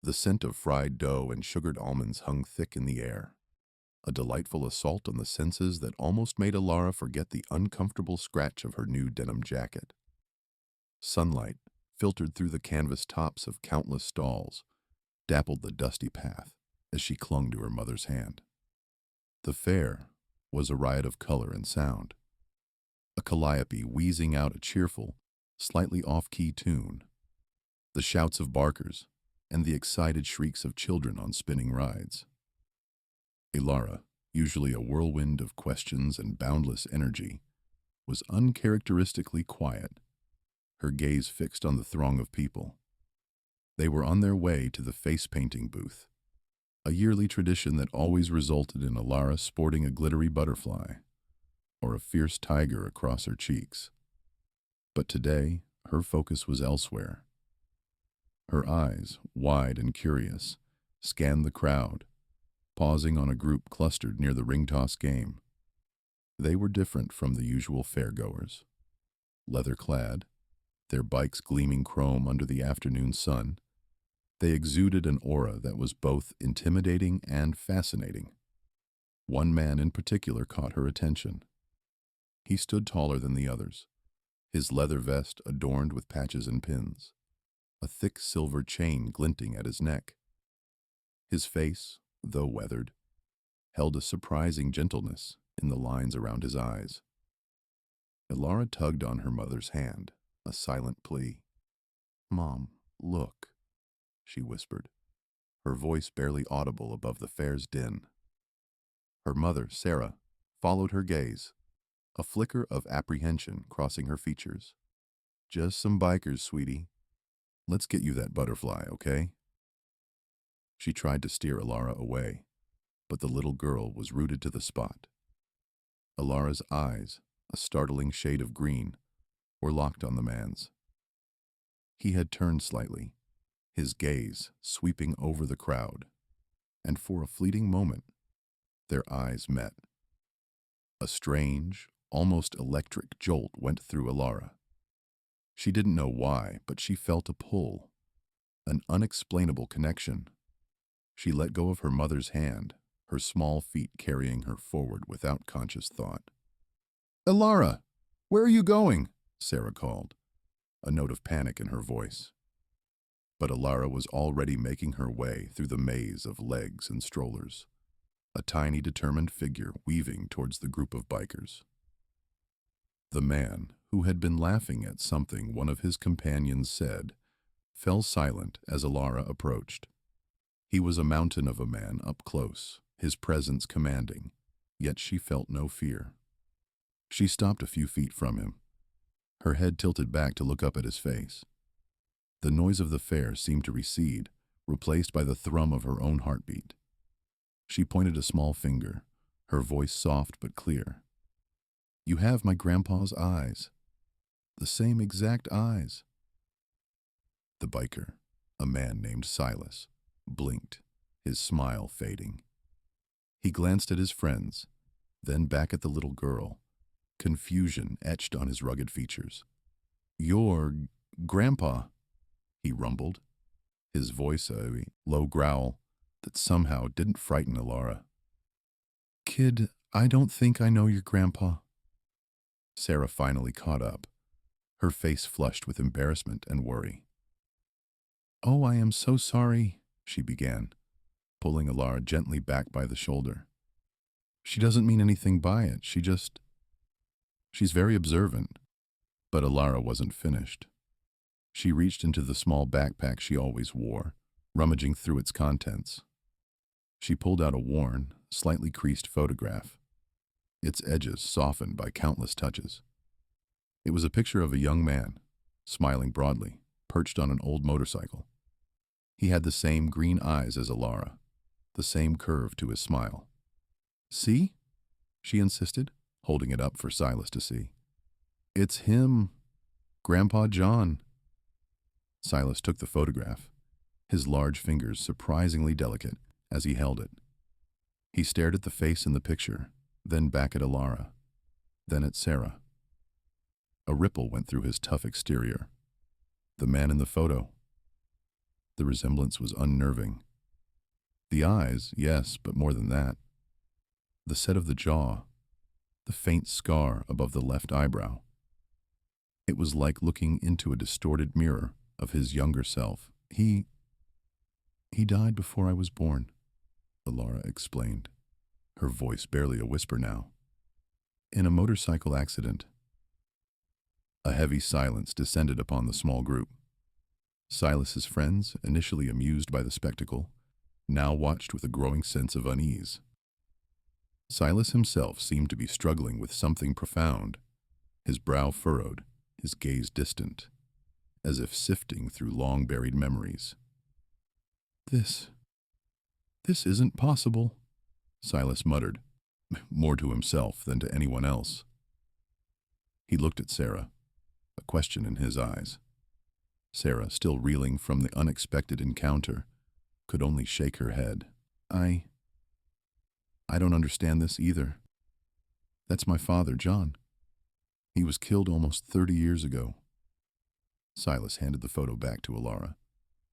The scent of fried dough and sugared almonds hung thick in the air, a delightful assault on the senses that almost made Alara forget the uncomfortable scratch of her new denim jacket. Sunlight filtered through the canvas tops of countless stalls, dappled the dusty path as she clung to her mother's hand. The fair was a riot of color and sound, a calliope wheezing out a cheerful, slightly off-key tune, the shouts of barkers, and the excited shrieks of children on spinning rides. Alara, usually a whirlwind of questions and boundless energy, was uncharacteristically quiet, her gaze fixed on the throng of people. They were on their way to the face-painting booth, a yearly tradition that always resulted in Alara sporting a glittery butterfly or a fierce tiger across her cheeks. But today, her focus was elsewhere. Her eyes, wide and curious, scanned the crowd, pausing on a group clustered near the ring toss game. They were different from the usual fairgoers. Leather-clad, their bikes gleaming chrome under the afternoon sun, they exuded an aura that was both intimidating and fascinating. One man in particular caught her attention. He stood taller than the others, his leather vest adorned with patches and pins, a thick silver chain glinting at his neck. His face, though weathered, held a surprising gentleness in the lines around his eyes. Alara tugged on her mother's hand, a silent plea. "Mom, look," she whispered, her voice barely audible above the fair's din. Her mother, Sarah, followed her gaze, a flicker of apprehension crossing her features. "Just some bikers, sweetie. Let's get you that butterfly, okay?" She tried to steer Alara away, but the little girl was rooted to the spot. Alara's eyes, a startling shade of green, were locked on the man's. He had turned slightly, his gaze sweeping over the crowd, and for a fleeting moment, their eyes met. A strange, almost electric jolt went through Alara. She didn't know why, but she felt a pull, an unexplainable connection. She let go of her mother's hand, her small feet carrying her forward without conscious thought. "Alara, where are you going?" Sarah called, a note of panic in her voice. But Alara was already making her way through the maze of legs and strollers, a tiny determined figure weaving towards the group of bikers. The man, who had been laughing at something one of his companions said, fell silent as Alara approached. He was a mountain of a man up close, his presence commanding, yet she felt no fear. She stopped a few feet from him, her head tilted back to look up at his face. The noise of the fair seemed to recede, replaced by the thrum of her own heartbeat. She pointed a small finger, her voice soft but clear. "You have my grandpa's eyes. The same exact eyes." The biker, a man named Silas, blinked, his smile fading. He glanced at his friends, then back at the little girl, confusion etched on his rugged features. "Your grandpa," he rumbled, his voice a low growl that somehow didn't frighten Alara. "Kid, I don't think I know your grandpa." Sarah finally caught up, her face flushed with embarrassment and worry. "Oh, I am so sorry," she began, pulling Alara gently back by the shoulder. "She doesn't mean anything by it, she's very observant." But Alara wasn't finished. She reached into the small backpack she always wore, rummaging through its contents. She pulled out a worn, slightly creased photograph, its edges softened by countless touches. It was a picture of a young man, smiling broadly, perched on an old motorcycle. He had the same green eyes as Alara, the same curve to his smile. "See?" she insisted, holding it up for Silas to see. "It's him, Grandpa John." Silas took the photograph, his large fingers surprisingly delicate as he held it. He stared at the face in the picture, then back at Alara, then at Sarah. A ripple went through his tough exterior. The man in the photo. The resemblance was unnerving. The eyes, yes, but more than that. The set of the jaw, the faint scar above the left eyebrow. It was like looking into a distorted mirror of his younger self. He died before I was born, Alara explained, her voice barely a whisper now. In a motorcycle accident. A heavy silence descended upon the small group. Silas's friends, initially amused by the spectacle, now watched with a growing sense of unease. Silas himself seemed to be struggling with something profound, his brow furrowed, his gaze distant, as if sifting through long-buried memories. This isn't possible, Silas muttered, more to himself than to anyone else. He looked at Sarah, a question in his eyes. Sarah, still reeling from the unexpected encounter, could only shake her head. I don't understand this either. That's my father, John. He was killed almost 30 years ago. Silas handed the photo back to Alara,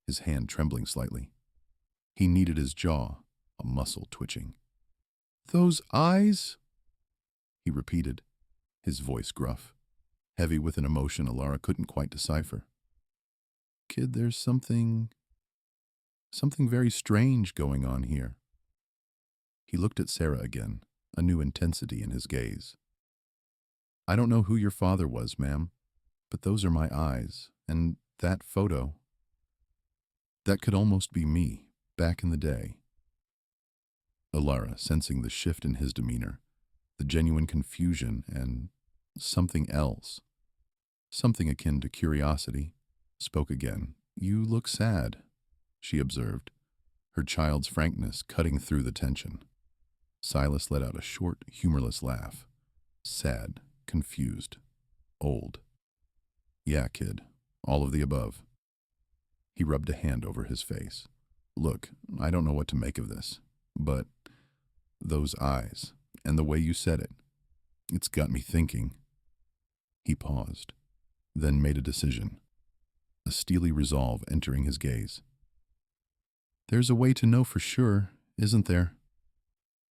his hand trembling slightly. He kneaded his jaw, a muscle twitching. Those eyes? He repeated, his voice gruff, heavy with an emotion Alara couldn't quite decipher. Kid, there's something very strange going on here. He looked at Sarah again, a new intensity in his gaze. I don't know who your father was, ma'am, but those are my eyes, and that photo, that could almost be me, back in the day. Alara, sensing the shift in his demeanor, the genuine confusion and something else, something akin to curiosity, spoke again. You look sad, she observed, her child's frankness cutting through the tension. Silas let out a short, humorless laugh. Sad, confused, old. Yeah, kid, all of the above. He rubbed a hand over his face. Look, I don't know what to make of this, but those eyes, and the way you said it, it's got me thinking. He paused, then made a decision, a steely resolve entering his gaze. There's a way to know for sure, isn't there?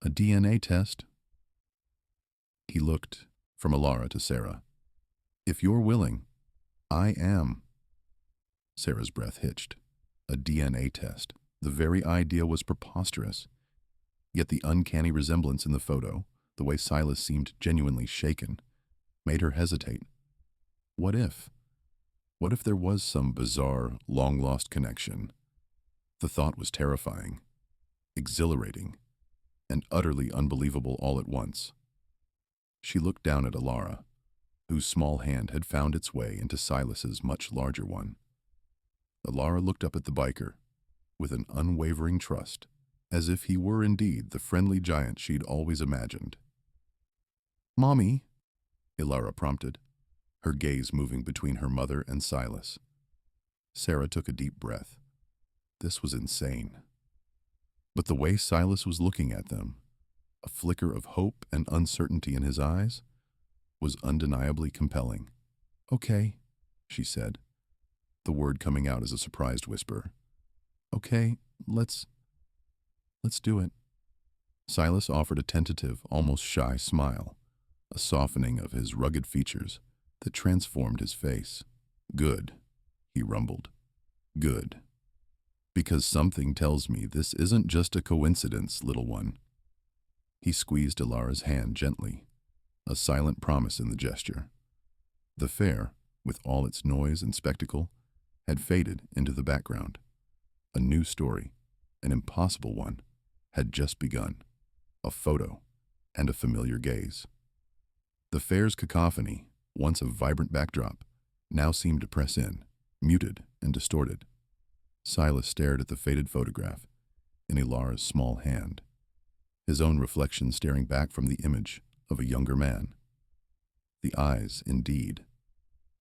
A DNA test. He looked from Alara to Sarah. If you're willing, I am. Sarah's breath hitched. A DNA test. The very idea was preposterous. Yet the uncanny resemblance in the photo, the way Silas seemed genuinely shaken, made her hesitate. What if? What if there was some bizarre, long-lost connection? The thought was terrifying, exhilarating, and utterly unbelievable all at once. She looked down at Alara, whose small hand had found its way into Silas's much larger one. Alara looked up at the biker, with an unwavering trust, as if he were indeed the friendly giant she'd always imagined. Mommy, Alara prompted, her gaze moving between her mother and Silas. Sarah took a deep breath. This was insane. But the way Silas was looking at them, a flicker of hope and uncertainty in his eyes, was undeniably compelling. Okay, she said, the word coming out as a surprised whisper. Okay, let's do it. Silas offered a tentative, almost shy smile, a softening of his rugged features that transformed his face. Good, he rumbled. Good. Because something tells me this isn't just a coincidence, little one. He squeezed Alara's hand gently, a silent promise in the gesture. The fair, with all its noise and spectacle, had faded into the background. A new story, an impossible one, had just begun. A photo and a familiar gaze. The fair's cacophony, once a vibrant backdrop, now seemed to press in, muted and distorted. Silas stared at the faded photograph in Alara's small hand, his own reflection staring back from the image of a younger man. The eyes, indeed,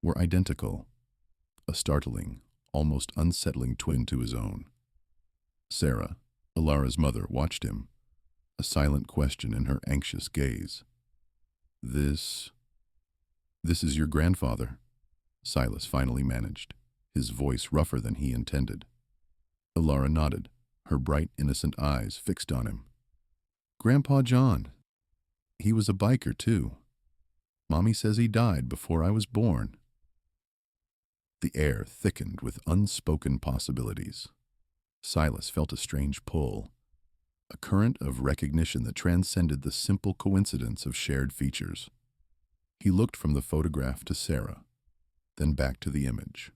were identical, a startling, almost unsettling twin to his own. Sarah, Alara's mother, watched him, a silent question in her anxious gaze. This is your grandfather, Silas finally managed, his voice rougher than he intended. Laura nodded, her bright, innocent eyes fixed on him. Grandpa John. He was a biker, too. Mommy says he died before I was born. The air thickened with unspoken possibilities. Silas felt a strange pull, a current of recognition that transcended the simple coincidence of shared features. He looked from the photograph to Sarah, then back to the image.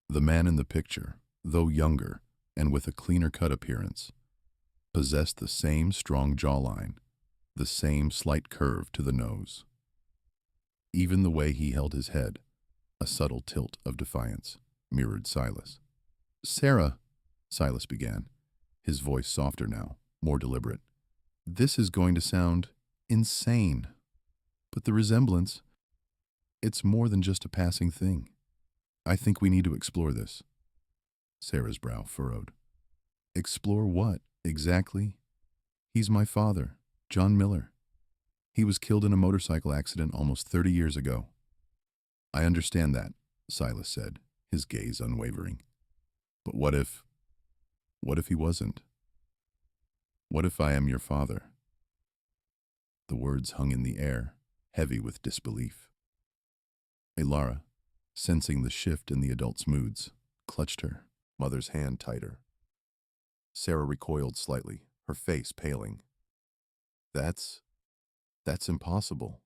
The man in the picture, though younger and with a cleaner-cut appearance, possessed the same strong jawline, the same slight curve to the nose. Even the way he held his head, a subtle tilt of defiance, mirrored Silas. Sarah, Silas began, his voice softer now, more deliberate. This is going to sound insane, but the resemblance, it's more than just a passing thing. I think we need to explore this. Sarah's brow furrowed. Explore what, exactly? He's my father, John Miller. He was killed in a motorcycle accident almost 30 years ago. I understand that, Silas said, his gaze unwavering. But what if he wasn't? What if I am your father? The words hung in the air, heavy with disbelief. Lara, sensing the shift in the adult's moods, clutched her mother's hand tighter. Sarah recoiled slightly, her face paling. That's impossible.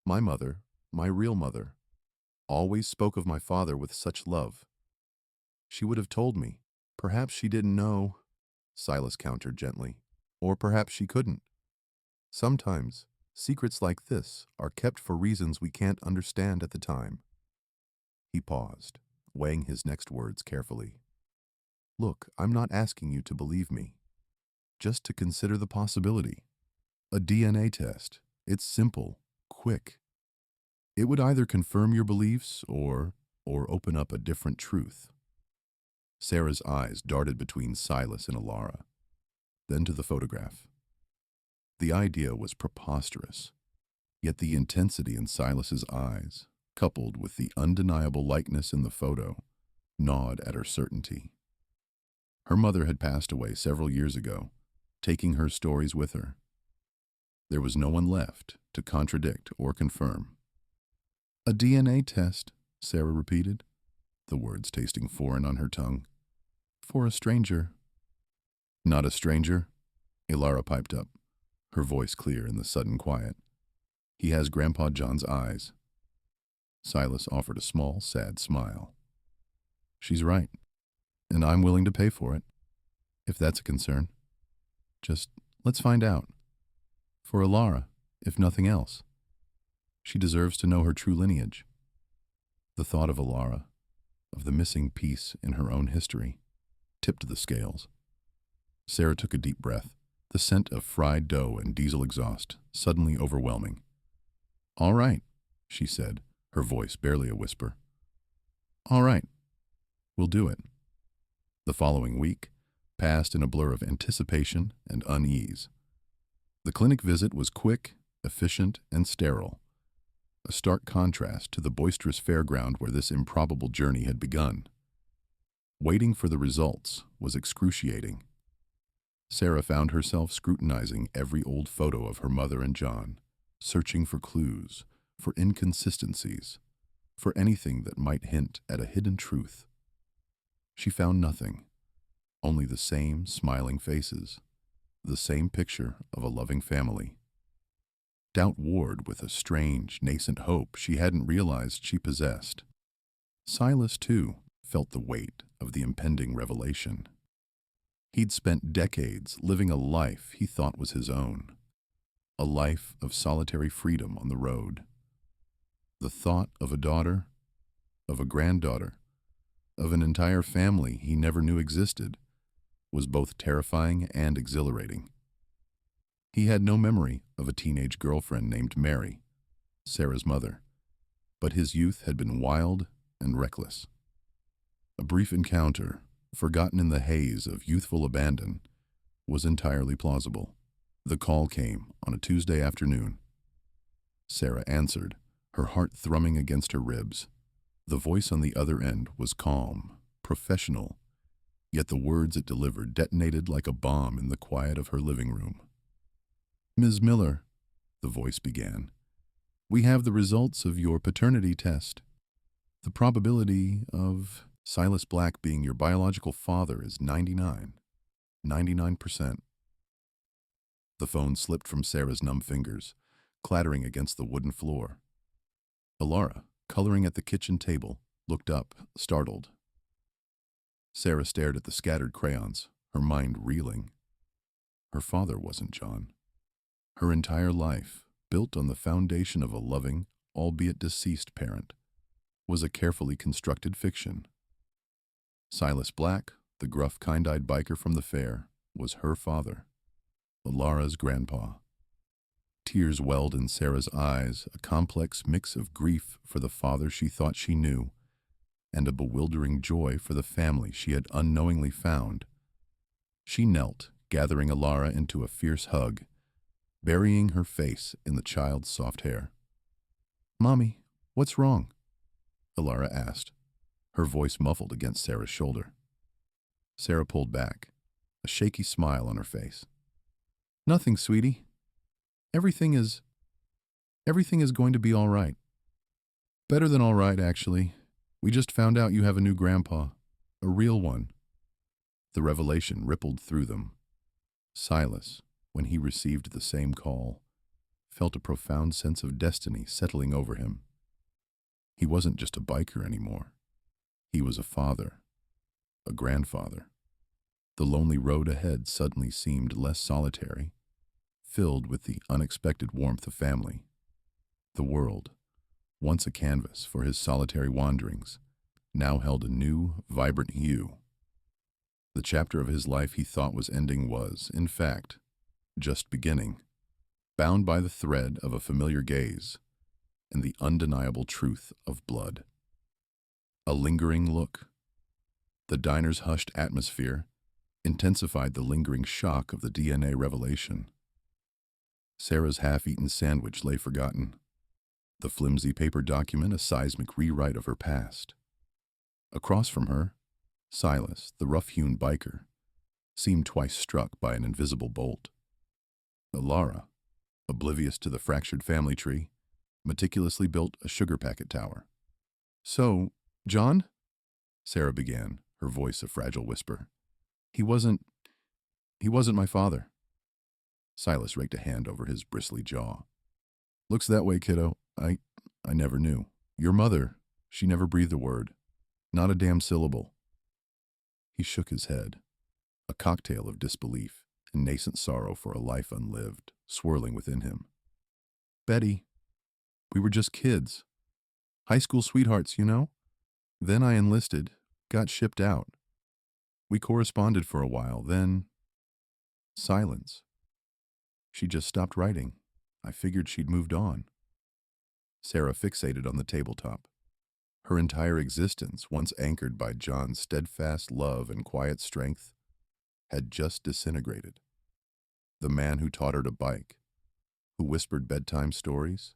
My mother, my real mother, always spoke of my father with such love. She would have told me. Perhaps she didn't know, Silas countered gently. Or perhaps she couldn't. Sometimes, secrets like this are kept for reasons we can't understand at the time. He paused, weighing his next words carefully. Look, I'm not asking you to believe me. Just to consider the possibility. A DNA test. It's simple, quick. It would either confirm your beliefs or open up a different truth. Sarah's eyes darted between Silas and Alara, then to the photograph. The idea was preposterous, yet the intensity in Silas's eyes, coupled with the undeniable likeness in the photo, gnawed at her certainty. Her mother had passed away several years ago, taking her stories with her. There was no one left to contradict or confirm. A DNA test, Sarah repeated, the words tasting foreign on her tongue. For a stranger. Not a stranger, Lara piped up, her voice clear in the sudden quiet. He has Grandpa John's eyes. Silas offered a small, sad smile. She's right, and I'm willing to pay for it, if that's a concern. Just let's find out. For Alara, if nothing else. She deserves to know her true lineage. The thought of Alara, of the missing piece in her own history, tipped the scales. Sarah took a deep breath, the scent of fried dough and diesel exhaust suddenly overwhelming. All right, she said, her voice barely a whisper. All right, we'll do it. The following week passed in a blur of anticipation and unease. The clinic visit was quick, efficient, and sterile, a stark contrast to the boisterous fairground where this improbable journey had begun. Waiting for the results was excruciating. Sarah found herself scrutinizing every old photo of her mother and John, searching for clues, for inconsistencies, for anything that might hint at a hidden truth. She found nothing, only the same smiling faces, the same picture of a loving family. Doubt warred with a strange, nascent hope she hadn't realized she possessed. Silas, too, felt the weight of the impending revelation. He'd spent decades living a life he thought was his own, a life of solitary freedom on the road. The thought of a daughter, of a granddaughter, of an entire family he never knew existed, was both terrifying and exhilarating. He had no memory of a teenage girlfriend named Mary, Sarah's mother, but his youth had been wild and reckless. A brief encounter, forgotten in the haze of youthful abandon, was entirely plausible. The call came on a Tuesday afternoon. Sarah answered, her heart thrumming against her ribs. The voice on the other end was calm, professional, Yet the words it delivered detonated like a bomb in the quiet of her living room. "Ms. Miller," the voice began, "we have the results of your paternity test. The probability of Silas Black being your biological father is 99%. The phone slipped from Sarah's numb fingers, clattering against the wooden floor. Alara, coloring at the kitchen table, looked up, startled. Sarah stared at the scattered crayons, her mind reeling. Her father wasn't John. Her entire life, built on the foundation of a loving, albeit deceased parent, was a carefully constructed fiction. Silas Black, the gruff, kind-eyed biker from the fair, was her father, Alara's grandpa. Tears welled in Sarah's eyes, a complex mix of grief for the father she thought she knew, and a bewildering joy for the family she had unknowingly found. She knelt, gathering Alara into a fierce hug, burying her face in the child's soft hair. "Mommy, what's wrong?" Alara asked, her voice muffled against Sarah's shoulder. Sarah pulled back, a shaky smile on her face. "Nothing, sweetie. Everything is going to be all right. Better than all right, actually. We just found out you have a new grandpa, a real one." The revelation rippled through them. Silas, when he received the same call, felt a profound sense of destiny settling over him. He wasn't just a biker anymore. He was a father, a grandfather. The lonely road ahead suddenly seemed less solitary, filled with the unexpected warmth of family. The world, once a canvas for his solitary wanderings, now held a new, vibrant hue. The chapter of his life he thought was ending was, in fact, just beginning, bound by the thread of a familiar gaze and the undeniable truth of blood. A lingering look. The diner's hushed atmosphere intensified the lingering shock of the DNA revelation. Sarah's half-eaten sandwich lay forgotten, the flimsy paper document a seismic rewrite of her past. Across from her, Silas, the rough-hewn biker, seemed twice struck by an invisible bolt. Alara, oblivious to the fractured family tree, meticulously built a sugar packet tower. "So, John?" Sarah began, her voice a fragile whisper. He wasn't my father." Silas raked a hand over his bristly jaw. "Looks that way, kiddo. I never knew. Your mother, she never breathed a word. Not a damn syllable." He shook his head, a cocktail of disbelief and nascent sorrow for a life unlived, swirling within him. "Betty, we were just kids. High school sweethearts, you know? Then I enlisted, got shipped out. We corresponded for a while, then silence. She just stopped writing. I figured she'd moved on." Sarah fixated on the tabletop. Her entire existence, once anchored by John's steadfast love and quiet strength, had just disintegrated. The man who taught her to bike, who whispered bedtime stories,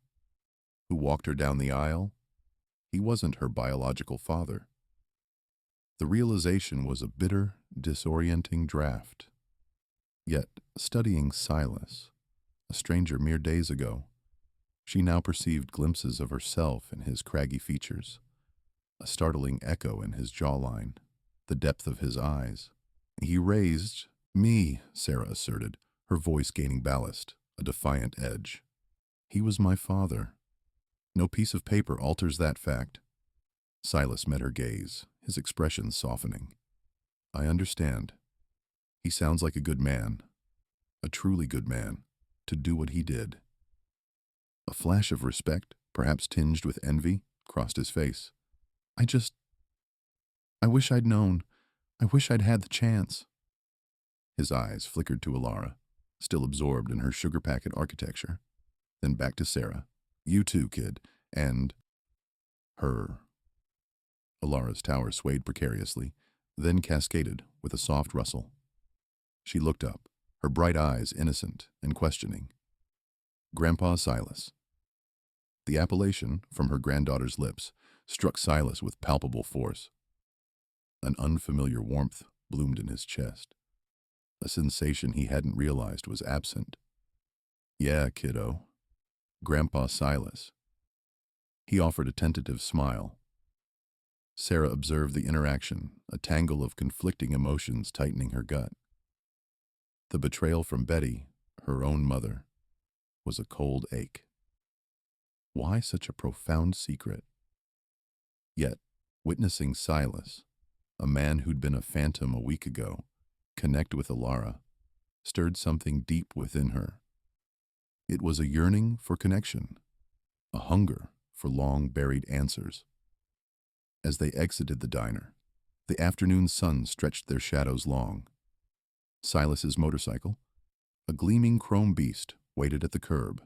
who walked her down the aisle, he wasn't her biological father. The realization was a bitter, disorienting draft. Yet, studying Silas, a stranger mere days ago, she now perceived glimpses of herself in his craggy features, a startling echo in his jawline, the depth of his eyes. "He raised me," Sarah asserted, her voice gaining ballast, a defiant edge. "He was my father. No piece of paper alters that fact." Silas met her gaze, his expression softening. "I understand. He sounds like a good man, a truly good man, to do what he did." A flash of respect, perhaps tinged with envy, crossed his face. I wish I'd known. I wish I'd had the chance." His eyes flickered to Alara, still absorbed in her sugar packet architecture, then back to Sarah. "You too, kid, and her." Alara's tower swayed precariously, then cascaded with a soft rustle. She looked up, her bright eyes innocent and questioning. "Grandpa Silas." The appellation, from her granddaughter's lips, struck Silas with palpable force. An unfamiliar warmth bloomed in his chest, a sensation he hadn't realized was absent. "Yeah, kiddo. Grandpa Silas." He offered a tentative smile. Sarah observed the interaction, a tangle of conflicting emotions tightening her gut. The betrayal from Betty, her own mother, was a cold ache. Why such a profound secret? Yet, witnessing Silas, a man who'd been a phantom a week ago, connect with Alara, stirred something deep within her. It was a yearning for connection, a hunger for long-buried answers. As they exited the diner, the afternoon sun stretched their shadows long. Silas's motorcycle, a gleaming chrome beast, waited at the curb.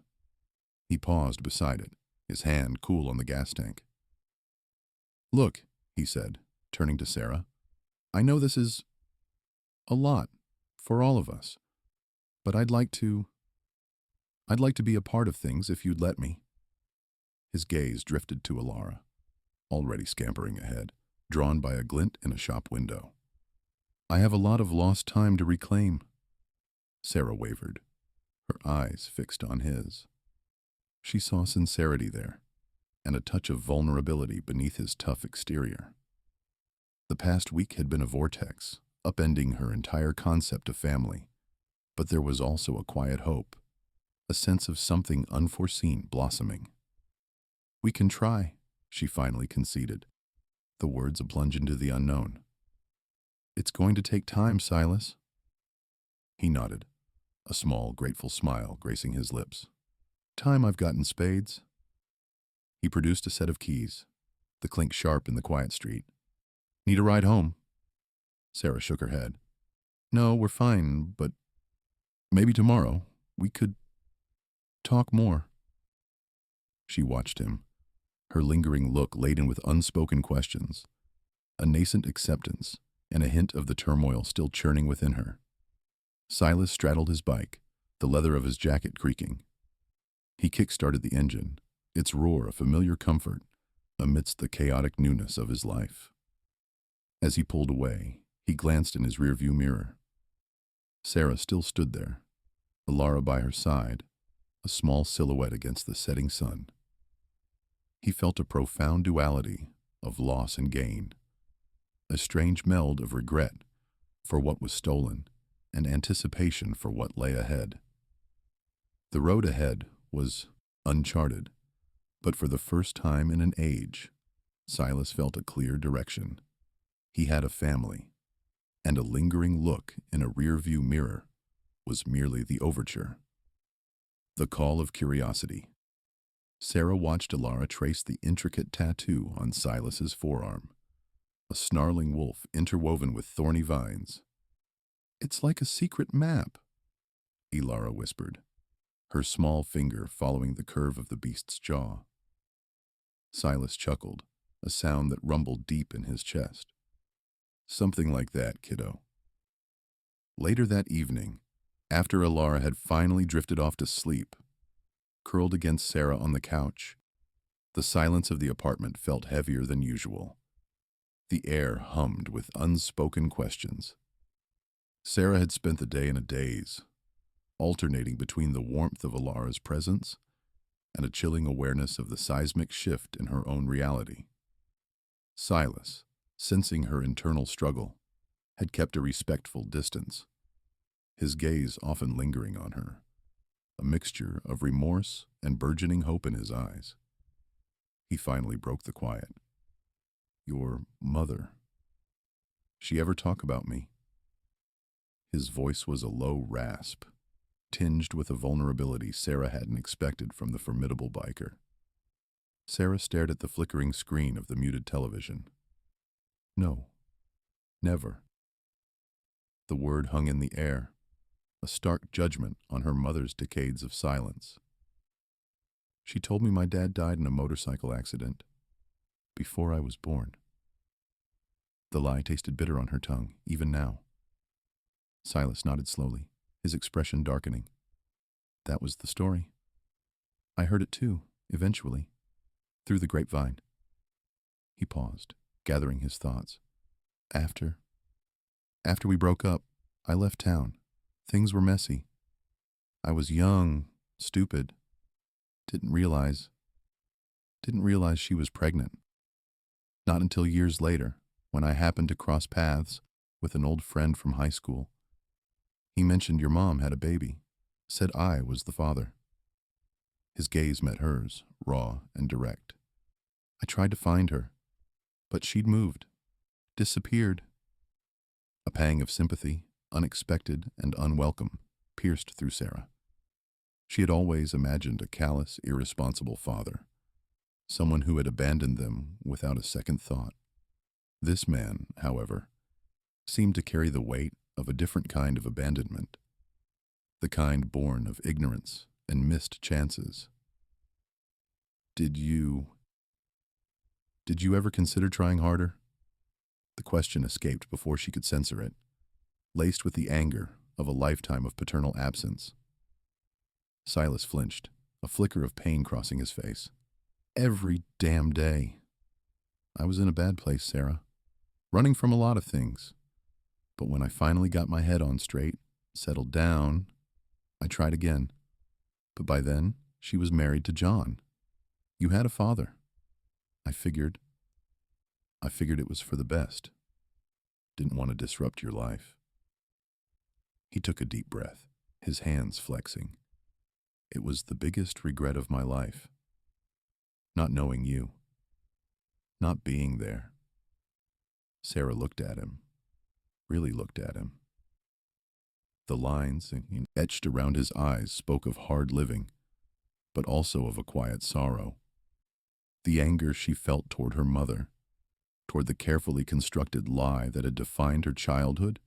He paused beside it, his hand cool on the gas tank. "Look," he said, turning to Sarah, "I know this is a lot for all of us, but I'd like to be a part of things if you'd let me." His gaze drifted to Alara, already scampering ahead, drawn by a glint in a shop window. "I have a lot of lost time to reclaim." Sarah wavered, her eyes fixed on his. She saw sincerity there, and a touch of vulnerability beneath his tough exterior. The past week had been a vortex, upending her entire concept of family, but there was also a quiet hope, a sense of something unforeseen blossoming. "We can try," she finally conceded, the words a plunge into the unknown. "It's going to take time, Silas." He nodded, a small, grateful smile gracing his lips. "Time I've got in spades." He produced a set of keys, the clink sharp in the quiet street. "Need a ride home?" Sarah shook her head. "No, we're fine, but maybe tomorrow we could talk more." She watched him, her lingering look laden with unspoken questions, a nascent acceptance, and a hint of the turmoil still churning within her. Silas straddled his bike, the leather of his jacket creaking. He kick-started the engine, its roar a familiar comfort amidst the chaotic newness of his life. As he pulled away, he glanced in his rearview mirror. Sarah still stood there, Alara by her side, a small silhouette against the setting sun. He felt a profound duality of loss and gain, a strange meld of regret for what was stolen and anticipation for what lay ahead. The road ahead was uncharted, but for the first time in an age, Silas felt a clear direction. He had a family, and a lingering look in a rear-view mirror was merely the overture. The call of curiosity. Sarah watched Alara trace the intricate tattoo on Silas's forearm, a snarling wolf interwoven with thorny vines. "It's like a secret map," Alara whispered, her small finger following the curve of the beast's jaw. Silas chuckled, a sound that rumbled deep in his chest. "Something like that, kiddo." Later that evening, after Alara had finally drifted off to sleep, curled against Sarah on the couch, the silence of the apartment felt heavier than usual. The air hummed with unspoken questions. Sarah had spent the day in a daze, alternating between the warmth of Alara's presence and a chilling awareness of the seismic shift in her own reality. Silas, sensing her internal struggle, had kept a respectful distance, his gaze often lingering on her, a mixture of remorse and burgeoning hope in his eyes. He finally broke the quiet. "Your mother. She ever talk about me?" His voice was a low rasp, tinged with a vulnerability Sarah hadn't expected from the formidable biker. Sarah stared at the flickering screen of the muted television. "No, never." The word hung in the air, a stark judgment on her mother's decades of silence. "She told me my dad died in a motorcycle accident, before I was born." The lie tasted bitter on her tongue, even now. Silas nodded slowly, his expression darkening. "That was the story. I heard it too, eventually, through the grapevine." He paused, gathering his thoughts. "After After we broke up, I left town. Things were messy. I was young, stupid, didn't realize, didn't realize she was pregnant. Not until years later, when I happened to cross paths with an old friend from high school. He mentioned your mom had a baby, said I was the father. His gaze met hers, raw and direct. I tried to find her, but she'd moved, disappeared. A pang of sympathy, unexpected and unwelcome, pierced through Sarah. She had always imagined a callous, irresponsible father, someone who had abandoned them without a second thought. This man, however, seemed to carry the weight of a different kind of abandonment, the kind born of ignorance and missed chances. Did you ever consider trying harder? The question escaped before she could censor it, laced with the anger of a lifetime of paternal absence. Silas flinched, a flicker of pain crossing his face. Every damn day. I was in a bad place, Sarah, running from a lot of things. But when I finally got my head on straight, settled down, I tried again. But by then, she was married to John. You had a father. I figured it was for the best. Didn't want to disrupt your life. He took a deep breath, his hands flexing. It was the biggest regret of my life. Not knowing you. Not being there. Sarah looked at him. Really looked at him. The lines etched around his eyes spoke of hard living, but also of a quiet sorrow. The anger she felt toward her mother, toward the carefully constructed lie that had defined her childhood,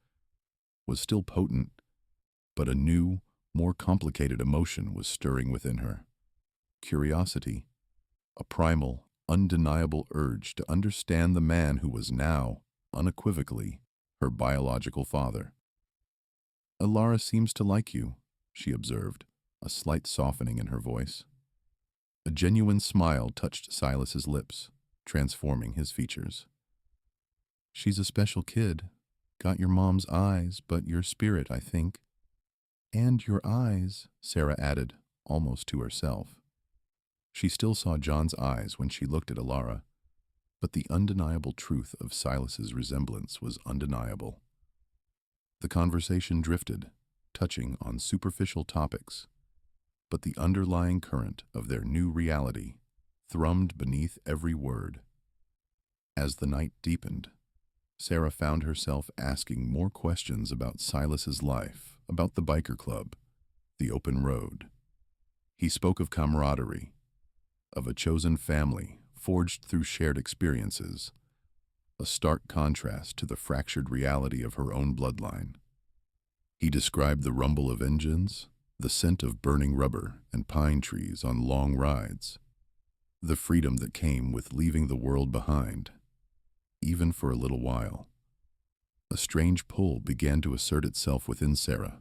was still potent, but a new, more complicated emotion was stirring within her. Curiosity, a primal, undeniable urge to understand the man who was now, unequivocally, her biological father. Alara seems to like you, she observed, a slight softening in her voice. A genuine smile touched Silas's lips, transforming his features. She's a special kid. Got your mom's eyes, but your spirit, I think. And your eyes, Sarah added, almost to herself. She still saw John's eyes when she looked at Alara, but the undeniable truth of Silas's resemblance was undeniable. The conversation drifted, touching on superficial topics, but the underlying current of their new reality thrummed beneath every word. As the night deepened, Sarah found herself asking more questions about Silas's life, about the biker club, the open road. He spoke of camaraderie, of a chosen family forged through shared experiences, a stark contrast to the fractured reality of her own bloodline. He described the rumble of engines, the scent of burning rubber and pine trees on long rides, the freedom that came with leaving the world behind, even for a little while. A strange pull began to assert itself within Sarah,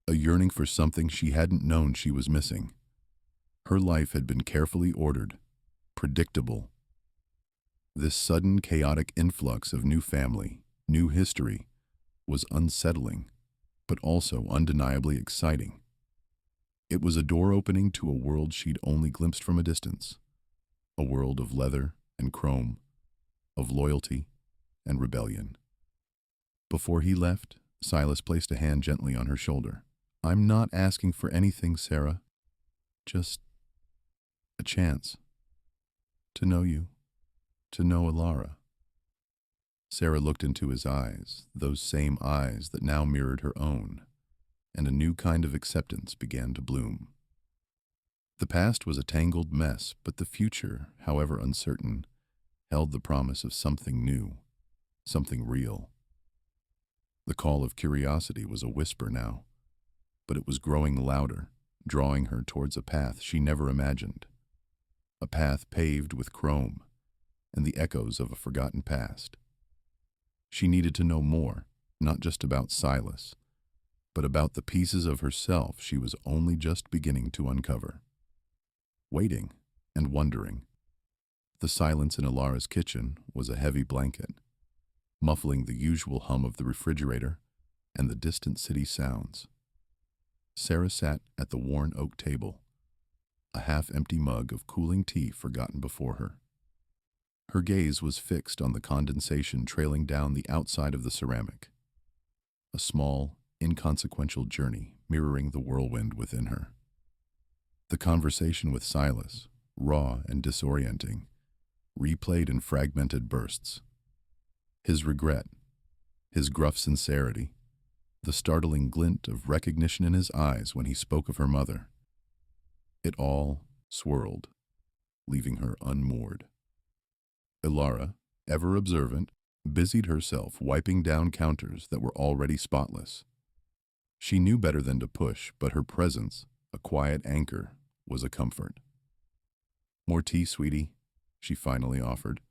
a yearning for something she hadn't known she was missing. Her life had been carefully ordered, predictable. This sudden chaotic influx of new family, new history, was unsettling, but also undeniably exciting. It was a door opening to a world she'd only glimpsed from a distance, a world of leather and chrome, of loyalty and rebellion. Before he left, Silas placed a hand gently on her shoulder. I'm not asking for anything, Sarah. Just a chance to know you, to know Alara. Sarah looked into his eyes, those same eyes that now mirrored her own, and a new kind of acceptance began to bloom. The past was a tangled mess, but the future, however uncertain, held the promise of something new, something real. The call of curiosity was a whisper now, but it was growing louder, drawing her towards a path she never imagined. A path paved with chrome and the echoes of a forgotten past. She needed to know more, not just about Silas, but about the pieces of herself she was only just beginning to uncover. Waiting and wondering. The silence in Alara's kitchen was a heavy blanket. muffling the usual hum of the refrigerator and the distant city sounds. Sarah sat at the worn oak table, a half-empty mug of cooling tea forgotten before her. Her gaze was fixed on the condensation trailing down the outside of the ceramic, a small, inconsequential journey mirroring the whirlwind within her. The conversation with Silas, raw and disorienting, replayed in fragmented bursts. His regret, his gruff sincerity, the startling glint of recognition in his eyes when he spoke of her mother. It all swirled, leaving her unmoored. Ilara, ever observant, busied herself wiping down counters that were already spotless. She knew better than to push, but her presence, a quiet anchor, was a comfort. "More tea, sweetie," she finally offered,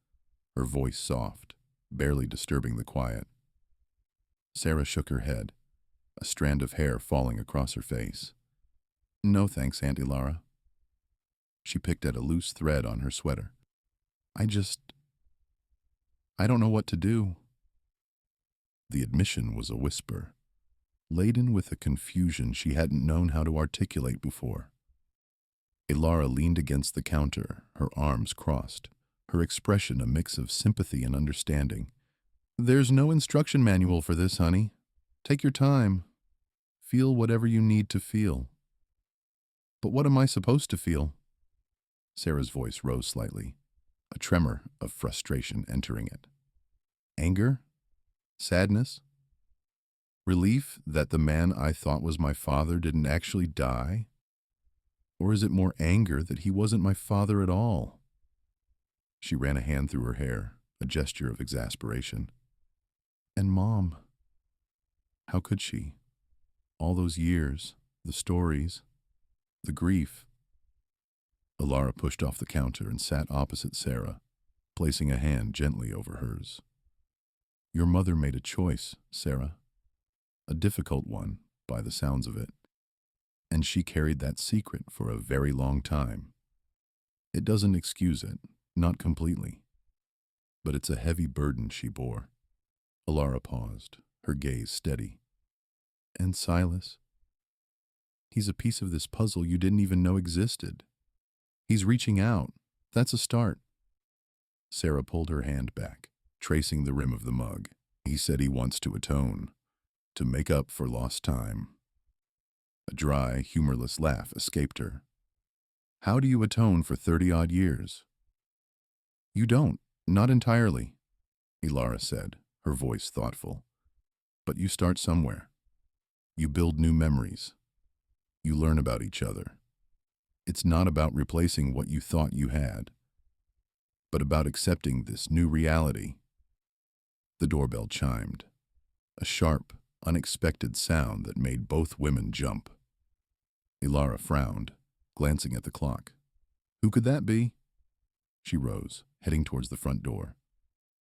her voice soft, barely disturbing the quiet. Sarah shook her head, a strand of hair falling across her face. "No thanks, Aunt Ilara." She picked at a loose thread on her sweater. I don't know what to do." The admission was a whisper, laden with a confusion she hadn't known how to articulate before. Ilara leaned against the counter, her arms crossed, her expression a mix of sympathy and understanding. "There's no instruction manual for this, honey. Take your time. Feel whatever you need to feel." "But what am I supposed to feel?" Sarah's voice rose slightly, a tremor of frustration entering it. "Anger? Sadness? Relief that the man I thought was my father didn't actually die? Or is it more anger that he wasn't my father at all?" She ran a hand through her hair, a gesture of exasperation. "And Mom, how could she? All those years, the stories, the grief." Ilara pushed off the counter and sat opposite Sarah, placing a hand gently over hers. "Your mother made a choice, Sarah. A difficult one, by the sounds of it. And she carried that secret for a very long time. It doesn't excuse it, not completely. But it's a heavy burden she bore." Ilara paused, her gaze steady. "And Silas? He's a piece of this puzzle you didn't even know existed. He's reaching out. That's a start." Sarah pulled her hand back, tracing the rim of the mug. "He said he wants to atone, to make up for lost time." A dry, humorless laugh escaped her. "How do you atone for 30-odd years?" "You don't, not entirely," Ilara said, her voice thoughtful. "But you start somewhere. You build new memories. You learn about each other. It's not about replacing what you thought you had, but about accepting this new reality." The doorbell chimed, a sharp, unexpected sound that made both women jump. Ilara frowned, glancing at the clock. "Who could that be?" She rose, heading towards the front door.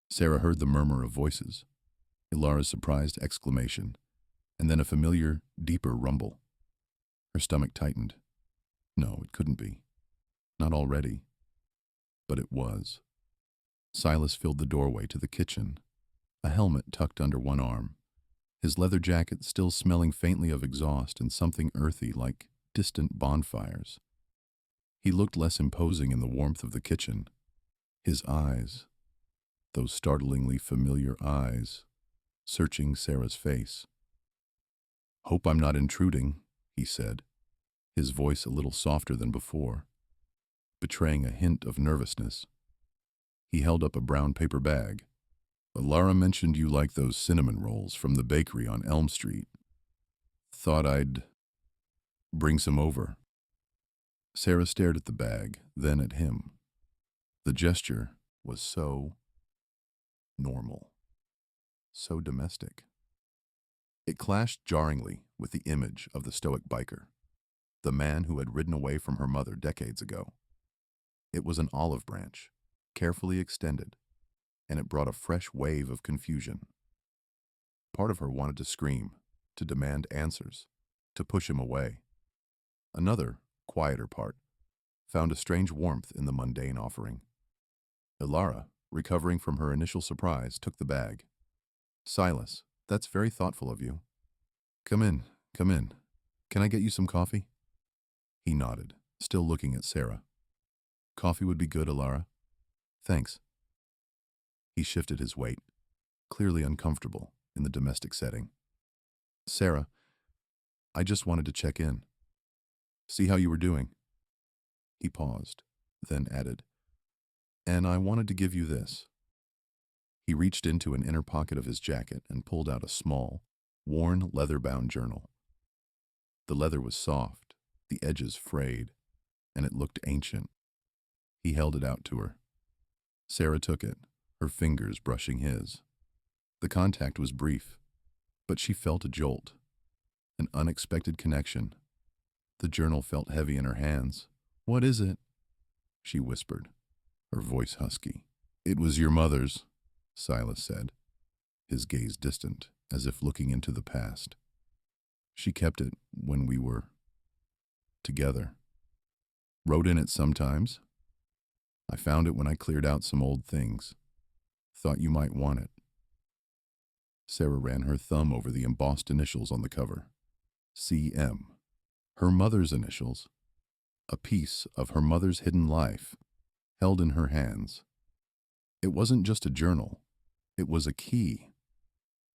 Sarah heard the murmur of voices, Ilara's surprised exclamation, and then a familiar, deeper rumble. Her stomach tightened. No, it couldn't be. Not already. But it was. Silas filled the doorway to the kitchen, a helmet tucked under one arm, his leather jacket still smelling faintly of exhaust and something earthy like distant bonfires. He looked less imposing in the warmth of the kitchen. His eyes, those startlingly familiar eyes, searching Sarah's face. "Hope I'm not intruding," he said, his voice a little softer than before, betraying a hint of nervousness. He held up a brown paper bag. "Ilara mentioned you like those cinnamon rolls from the bakery on Elm Street. Thought I'd bring some over." Sarah stared at the bag, then at him. The gesture was so normal, so domestic. It clashed jarringly with the image of the stoic biker, the man who had ridden away from her mother decades ago. It was an olive branch, carefully extended, and it brought a fresh wave of confusion. Part of her wanted to scream, to demand answers, to push him away. Another, quieter part, found a strange warmth in the mundane offering. Ilara, recovering from her initial surprise, took the bag, Silas, that's very thoughtful of you. Come in, come in. Can I get you some coffee? He nodded, still looking at Sarah. Coffee would be good, Alara. Thanks. He shifted his weight, clearly uncomfortable in the domestic setting. Sarah, I just wanted to check in. See how you were doing. He paused, then added, and I wanted to give you this. He reached into an inner pocket of his jacket and pulled out a small, worn leather-bound journal. The leather was soft, the edges frayed, and it looked ancient. He held it out to her. Sarah took it, her fingers brushing his. The contact was brief, but she felt a jolt, an unexpected connection. The journal felt heavy in her hands. What is it? She whispered, her voice husky. It was your mother's, Silas said, his gaze distant, as if looking into the past. She kept it when we were together. Wrote in it sometimes. I found it when I cleared out some old things. Thought you might want it. Sarah ran her thumb over the embossed initials on the cover. C.M. Her mother's initials. A piece of her mother's hidden life, held in her hands. It wasn't just a journal. It was a key.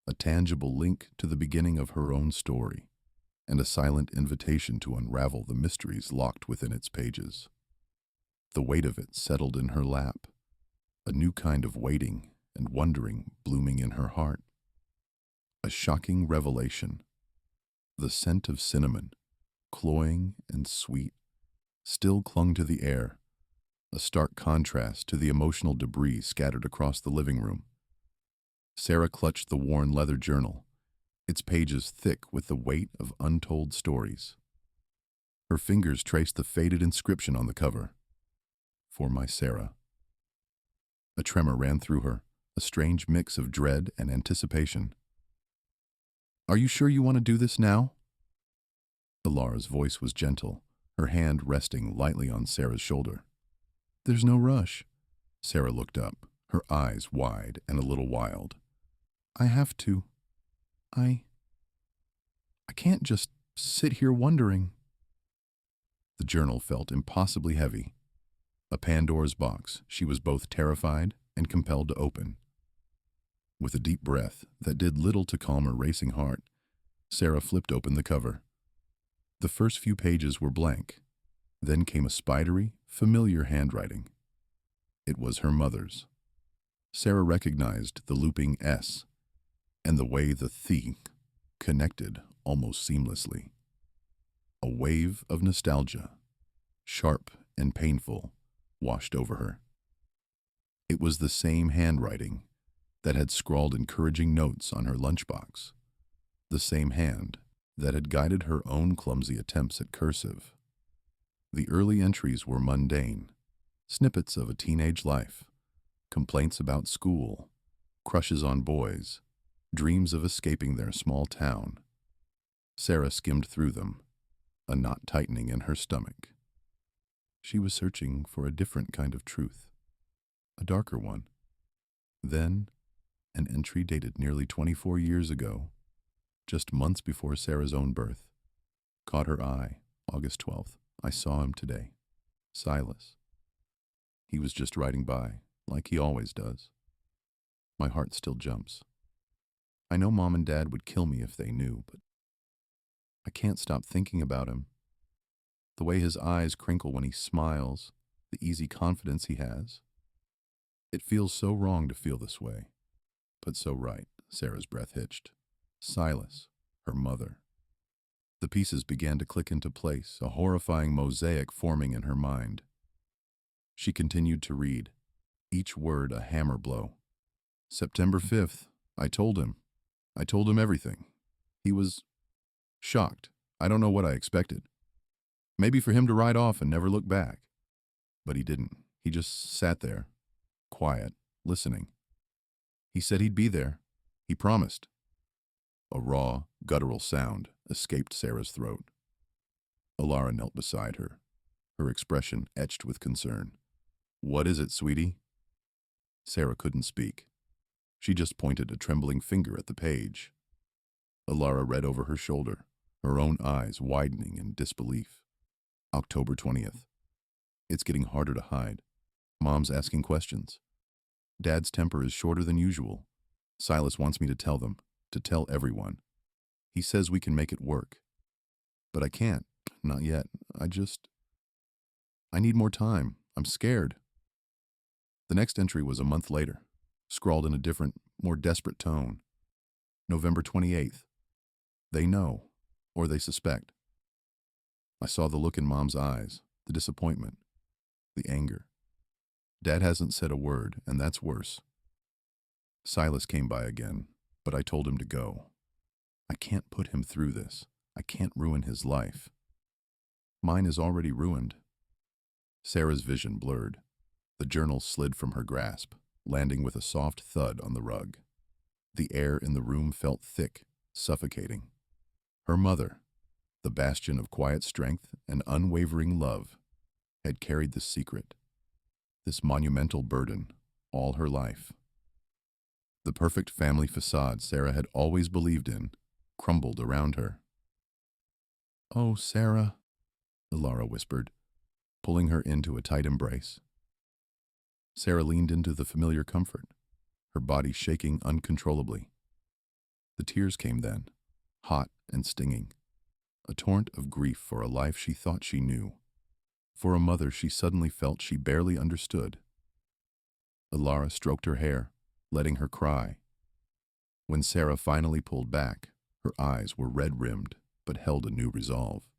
A tangible link to the beginning of her own story, and a silent invitation to unravel the mysteries locked within its pages. The weight of it settled in her lap, a new kind of waiting and wondering blooming in her heart. A shocking revelation. The scent of cinnamon, cloying and sweet, still clung to the air, a stark contrast to the emotional debris scattered across the living room. Sarah clutched the worn leather journal, its pages thick with the weight of untold stories. Her fingers traced the faded inscription on the cover. For my Sarah. A tremor ran through her, a strange mix of dread and anticipation. Are you sure you want to do this now? Alara's voice was gentle, her hand resting lightly on Sarah's shoulder. There's no rush. Sarah looked up, her eyes wide and a little wild. I have to. I can't just sit here wondering. The journal felt impossibly heavy. A Pandora's box she was both terrified and compelled to open. With a deep breath that did little to calm her racing heart, Sarah flipped open the cover. The first few pages were blank. Then came a spidery, familiar handwriting. It was her mother's. Sarah recognized the looping S and the way the "the" connected almost seamlessly. A wave of nostalgia, sharp and painful, washed over her. It was the same handwriting that had scrawled encouraging notes on her lunchbox, the same hand that had guided her own clumsy attempts at cursive. The early entries were mundane, snippets of a teenage life, complaints about school, crushes on boys, dreams of escaping their small town. Sarah skimmed through them, a knot tightening in her stomach. She was searching for a different kind of truth, a darker one. Then, an entry dated nearly 24 years ago, just months before Sarah's own birth, caught her eye. August 12th. I saw him today. Silas. He was just riding by, like he always does. My heart still jumps. I know Mom and Dad would kill me if they knew, but I can't stop thinking about him. The way his eyes crinkle when he smiles, the easy confidence he has. It feels so wrong to feel this way, but so right. Sarah's breath hitched. Silas, her mother. The pieces began to click into place, a horrifying mosaic forming in her mind. She continued to read, each word a hammer blow. September 5th, I told him everything. He was shocked. I don't know what I expected. Maybe for him to ride off and never look back. But he didn't. He just sat there, quiet, listening. He said he'd be there. He promised. A raw, guttural sound escaped Sarah's throat. Alara knelt beside her, her expression etched with concern. What is it, sweetie? Sarah couldn't speak. She just pointed a trembling finger at the page. Alara read over her shoulder, her own eyes widening in disbelief. October 20th. It's getting harder to hide. Mom's asking questions. Dad's temper is shorter than usual. Silas wants me to tell them, to tell everyone. He says we can make it work. But I can't. Not yet. I need more time. I'm scared. The next entry was a month later, scrawled in a different, more desperate tone. November 28th. They know, or they suspect. I saw the look in Mom's eyes, the disappointment, the anger. Dad hasn't said a word, and that's worse. Silas came by again, but I told him to go. I can't put him through this. I can't ruin his life. Mine is already ruined. Sarah's vision blurred. The journal slid from her grasp, landing with a soft thud on the rug. The air in the room felt thick, suffocating. Her mother, the bastion of quiet strength and unwavering love, had carried this secret, this monumental burden, all her life. The perfect family facade Sarah had always believed in crumbled around her. "Oh, Sarah," Alara whispered, pulling her into a tight embrace. Sarah leaned into the familiar comfort, her body shaking uncontrollably. The tears came then, hot and stinging, a torrent of grief for a life she thought she knew, for a mother she suddenly felt she barely understood. Alara stroked her hair, letting her cry. When Sarah finally pulled back, her eyes were red-rimmed, but held a new resolve.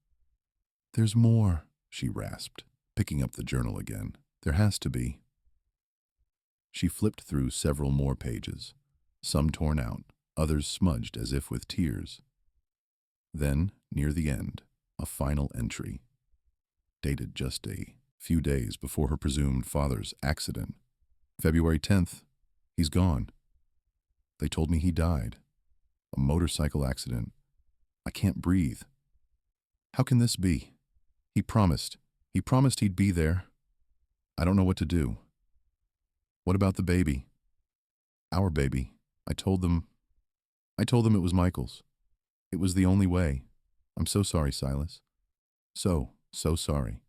"There's more," she rasped, picking up the journal again. "There has to be." She flipped through several more pages, some torn out, others smudged as if with tears. Then, near the end, a final entry, dated just a few days before her presumed father's accident. February 10th. He's gone. They told me he died. A motorcycle accident. I can't breathe. How can this be? He promised he'd be there. I don't know what to do. What about the baby? Our baby. I told them it was Michael's. It was the only way. I'm so sorry, Silas. So sorry.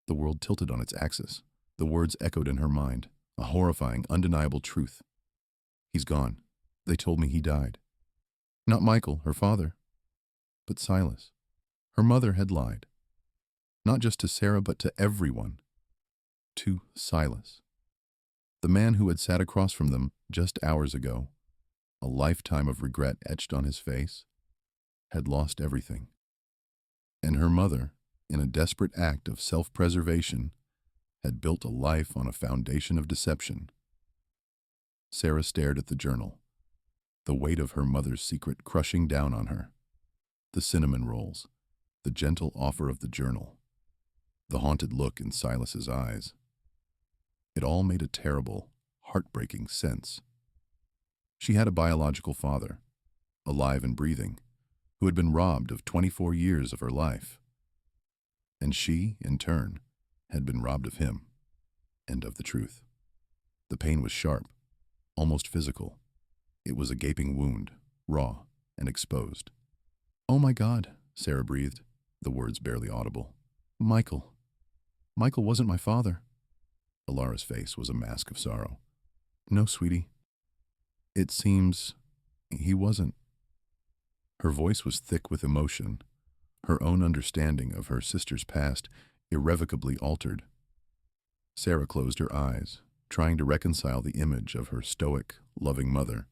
The world tilted on its axis. The words echoed in her mind, a horrifying, undeniable truth. He's gone. They told me he died. Not Michael, her father, but Silas. Her mother had lied. Not just to Sarah, but to everyone. To Silas. The man who had sat across from them just hours ago, a lifetime of regret etched on his face, had lost everything. And her mother, in a desperate act of self-preservation, had built a life on a foundation of deception. Sarah stared at the journal, the weight of her mother's secret crushing down on her. The cinnamon rolls, the gentle offer of the journal, the haunted look in Silas's eyes. It all made a terrible, heartbreaking sense. She had a biological father, alive and breathing, who had been robbed of 24 years of her life. And she, in turn, had been robbed of him, and of the truth. The pain was sharp, almost physical. It was a gaping wound, raw and exposed. "Oh my God," Sarah breathed, the words barely audible. Michael wasn't my father." Alara's face was a mask of sorrow. "No, sweetie. It seems he wasn't." Her voice was thick with emotion, her own understanding of her sister's past irrevocably altered. Sarah closed her eyes, trying to reconcile the image of her stoic, loving mother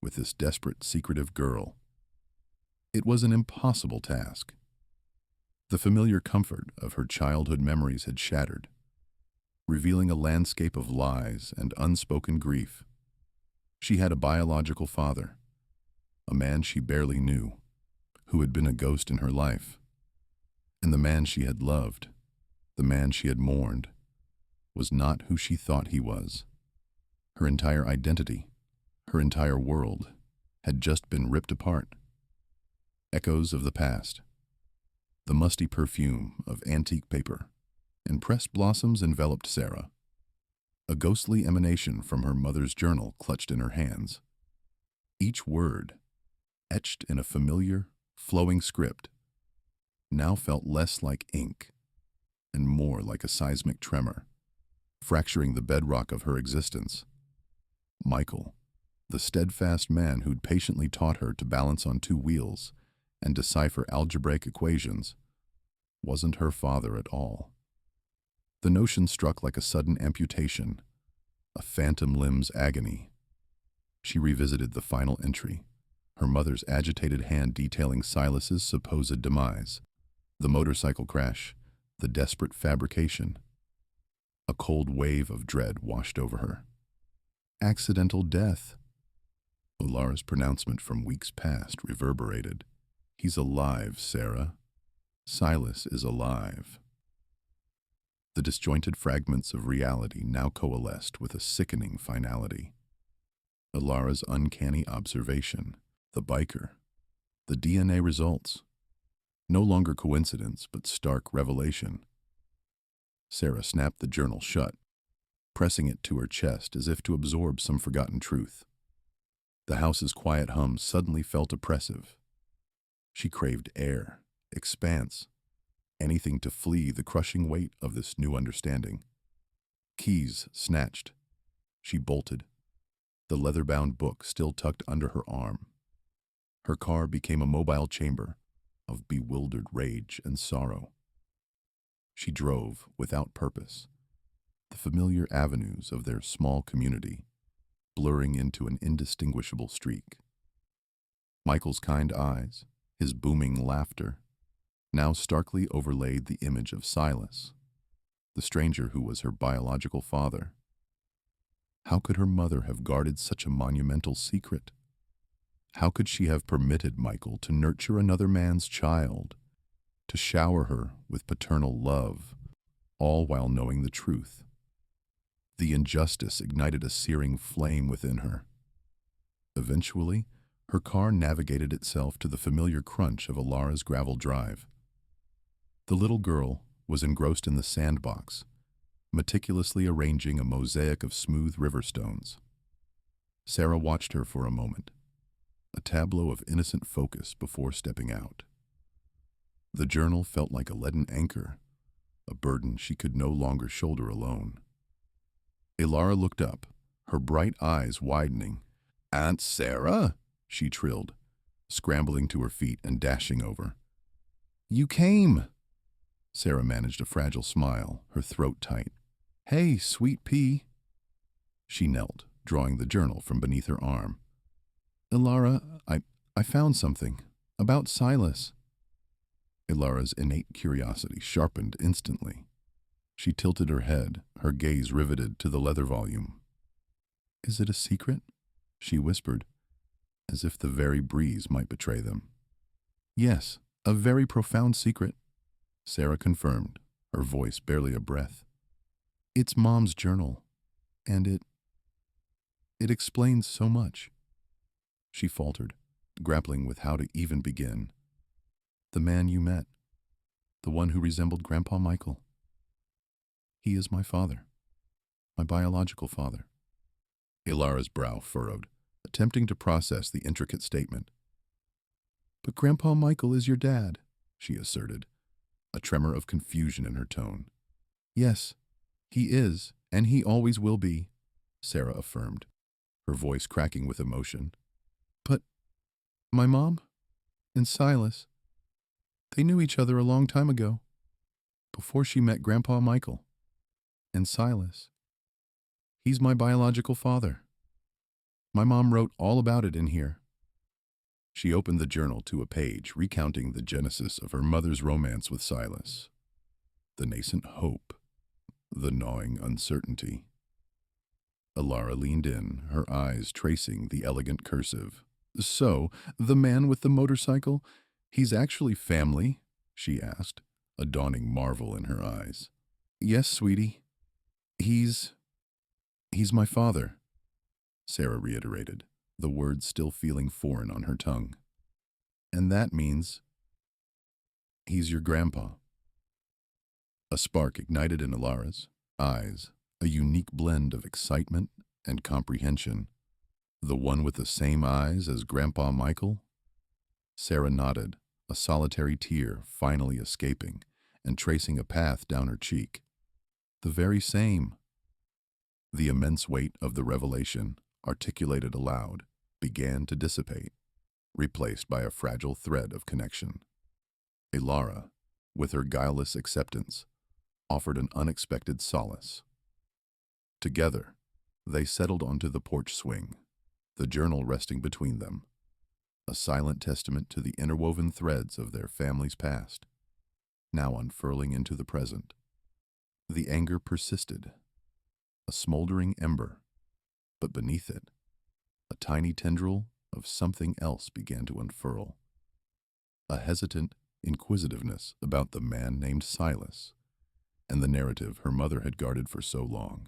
with this desperate, secretive girl. It was an impossible task. The familiar comfort of her childhood memories had shattered, revealing a landscape of lies and unspoken grief. She had a biological father, a man she barely knew, who had been a ghost in her life. And the man she had loved, the man she had mourned, was not who she thought he was. Her entire identity, her entire world, had just been ripped apart. Echoes of the past. The musty perfume of antique paper and pressed blossoms enveloped Sarah. a ghostly emanation from her mother's journal clutched in her hands. Each word, etched in a familiar, flowing script, now felt less like ink and more like a seismic tremor, fracturing the bedrock of her existence. Michael, the steadfast man who'd patiently taught her to balance on two wheels and decipher algebraic equations, wasn't her father at all. The notion struck like a sudden amputation, a phantom limb's agony. She revisited the final entry, her mother's agitated hand detailing Silas's supposed demise, the motorcycle crash, the desperate fabrication. A cold wave of dread washed over her. Accidental death. Lara's pronouncement from weeks past reverberated. He's alive, Sarah. Silas is alive. The disjointed fragments of reality now coalesced with a sickening finality. Lara's uncanny observation, the biker, the DNA results. No longer coincidence, but stark revelation. Sarah snapped the journal shut, pressing it to her chest as if to absorb some forgotten truth. The house's quiet hum suddenly felt oppressive. She craved air, expanse, anything to flee the crushing weight of this new understanding. Keys snatched. She bolted, the leather-bound book still tucked under her arm. Her car became a mobile chamber of bewildered rage and sorrow. She drove without purpose, the familiar avenues of their small community, blurring into an indistinguishable streak. Michael's kind eyes, his booming laughter, now starkly overlaid the image of Silas, the stranger who was her biological father. How could her mother have guarded such a monumental secret? How could she have permitted Michael to nurture another man's child, to shower her with paternal love, all while knowing the truth? The injustice ignited a searing flame within her. Eventually, her car navigated itself to the familiar crunch of Lara's gravel drive. The little girl was engrossed in the sandbox, meticulously arranging a mosaic of smooth river stones. Sarah watched her for a moment, a tableau of innocent focus before stepping out. The journal felt like a leaden anchor, a burden she could no longer shoulder alone. Lara looked up, her bright eyes widening. "Aunt Sarah?" she trilled, scrambling to her feet and dashing over. "You came!" Sarah managed a fragile smile, her throat tight. "Hey, sweet pea." She knelt, drawing the journal from beneath her arm. "Lara, I found something. About Silas." Ilara's innate curiosity sharpened instantly. She tilted her head, her gaze riveted to the leather volume. "Is it a secret?" she whispered, as if the very breeze might betray them. "Yes, a very profound secret," Sarah confirmed, her voice barely a breath. "It's Mom's journal, and it explains so much." She faltered, grappling with how to even begin. "The man you met, the one who resembled Grandpa Michael. He is my father, my biological father." Ilara's brow furrowed, attempting to process the intricate statement. "But Grandpa Michael is your dad," she asserted, a tremor of confusion in her tone. "Yes, he is, and he always will be," Sarah affirmed, her voice cracking with emotion. "But my mom and Silas, they knew each other a long time ago, before she met Grandpa Michael. And Silas, he's my biological father. My mom wrote all about it in here." She opened the journal to a page recounting the genesis of her mother's romance with Silas, the nascent hope, the gnawing uncertainty. Lara leaned in, her eyes tracing the elegant cursive. "So, the man with the motorcycle, he's actually family?" she asked, a dawning marvel in her eyes. "Yes, sweetie. He's my father," Sarah reiterated, the words still feeling foreign on her tongue. "And that means he's your grandpa." A spark ignited in Ilara's eyes, a unique blend of excitement and comprehension. The one with the same eyes as Grandpa Michael? Sarah nodded, a solitary tear finally escaping and tracing a path down her cheek. The very same. The immense weight of the revelation, articulated aloud, began to dissipate, replaced by a fragile thread of connection. Elara, with her guileless acceptance, offered an unexpected solace. Together, they settled onto the porch swing, the journal resting between them, a silent testament to the interwoven threads of their family's past, now unfurling into the present. The anger persisted, a smoldering ember, but beneath it, a tiny tendril of something else began to unfurl. A hesitant inquisitiveness about the man named Silas, and the narrative her mother had guarded for so long.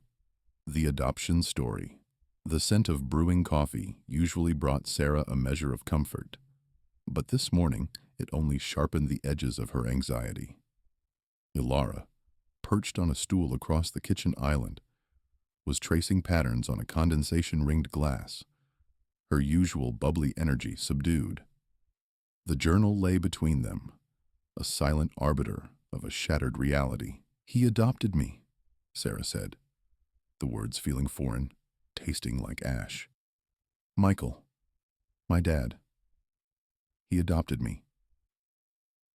The adoption story. The scent of brewing coffee usually brought Sarah a measure of comfort, but this morning it only sharpened the edges of her anxiety. Elara, perched on a stool across the kitchen island, was tracing patterns on a condensation-ringed glass, her usual bubbly energy subdued. The journal lay between them, a silent arbiter of a shattered reality. "He adopted me," Sarah said, the words feeling foreign, tasting like ash. "Michael, my dad. He adopted me."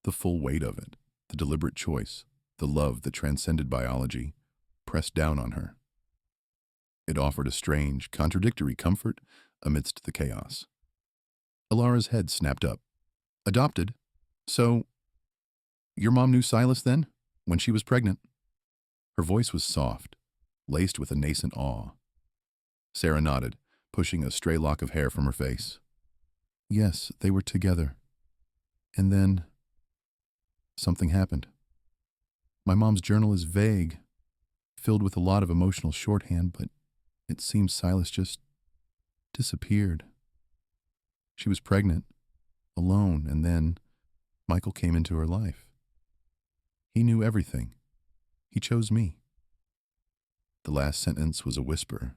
The full weight of it, the deliberate choice, the love that transcended biology, pressed down on her. It offered a strange, contradictory comfort amidst the chaos. Elara's head snapped up. "Adopted? So, your mom knew Silas then, when she was pregnant?" Her voice was soft, laced with a nascent awe. Sarah nodded, pushing a stray lock of hair from her face. "Yes, they were together. And then something happened. My mom's journal is vague, filled with a lot of emotional shorthand, but it seems Silas just disappeared. She was pregnant, alone, and then Michael came into her life. He knew everything. He chose me." The last sentence was a whisper,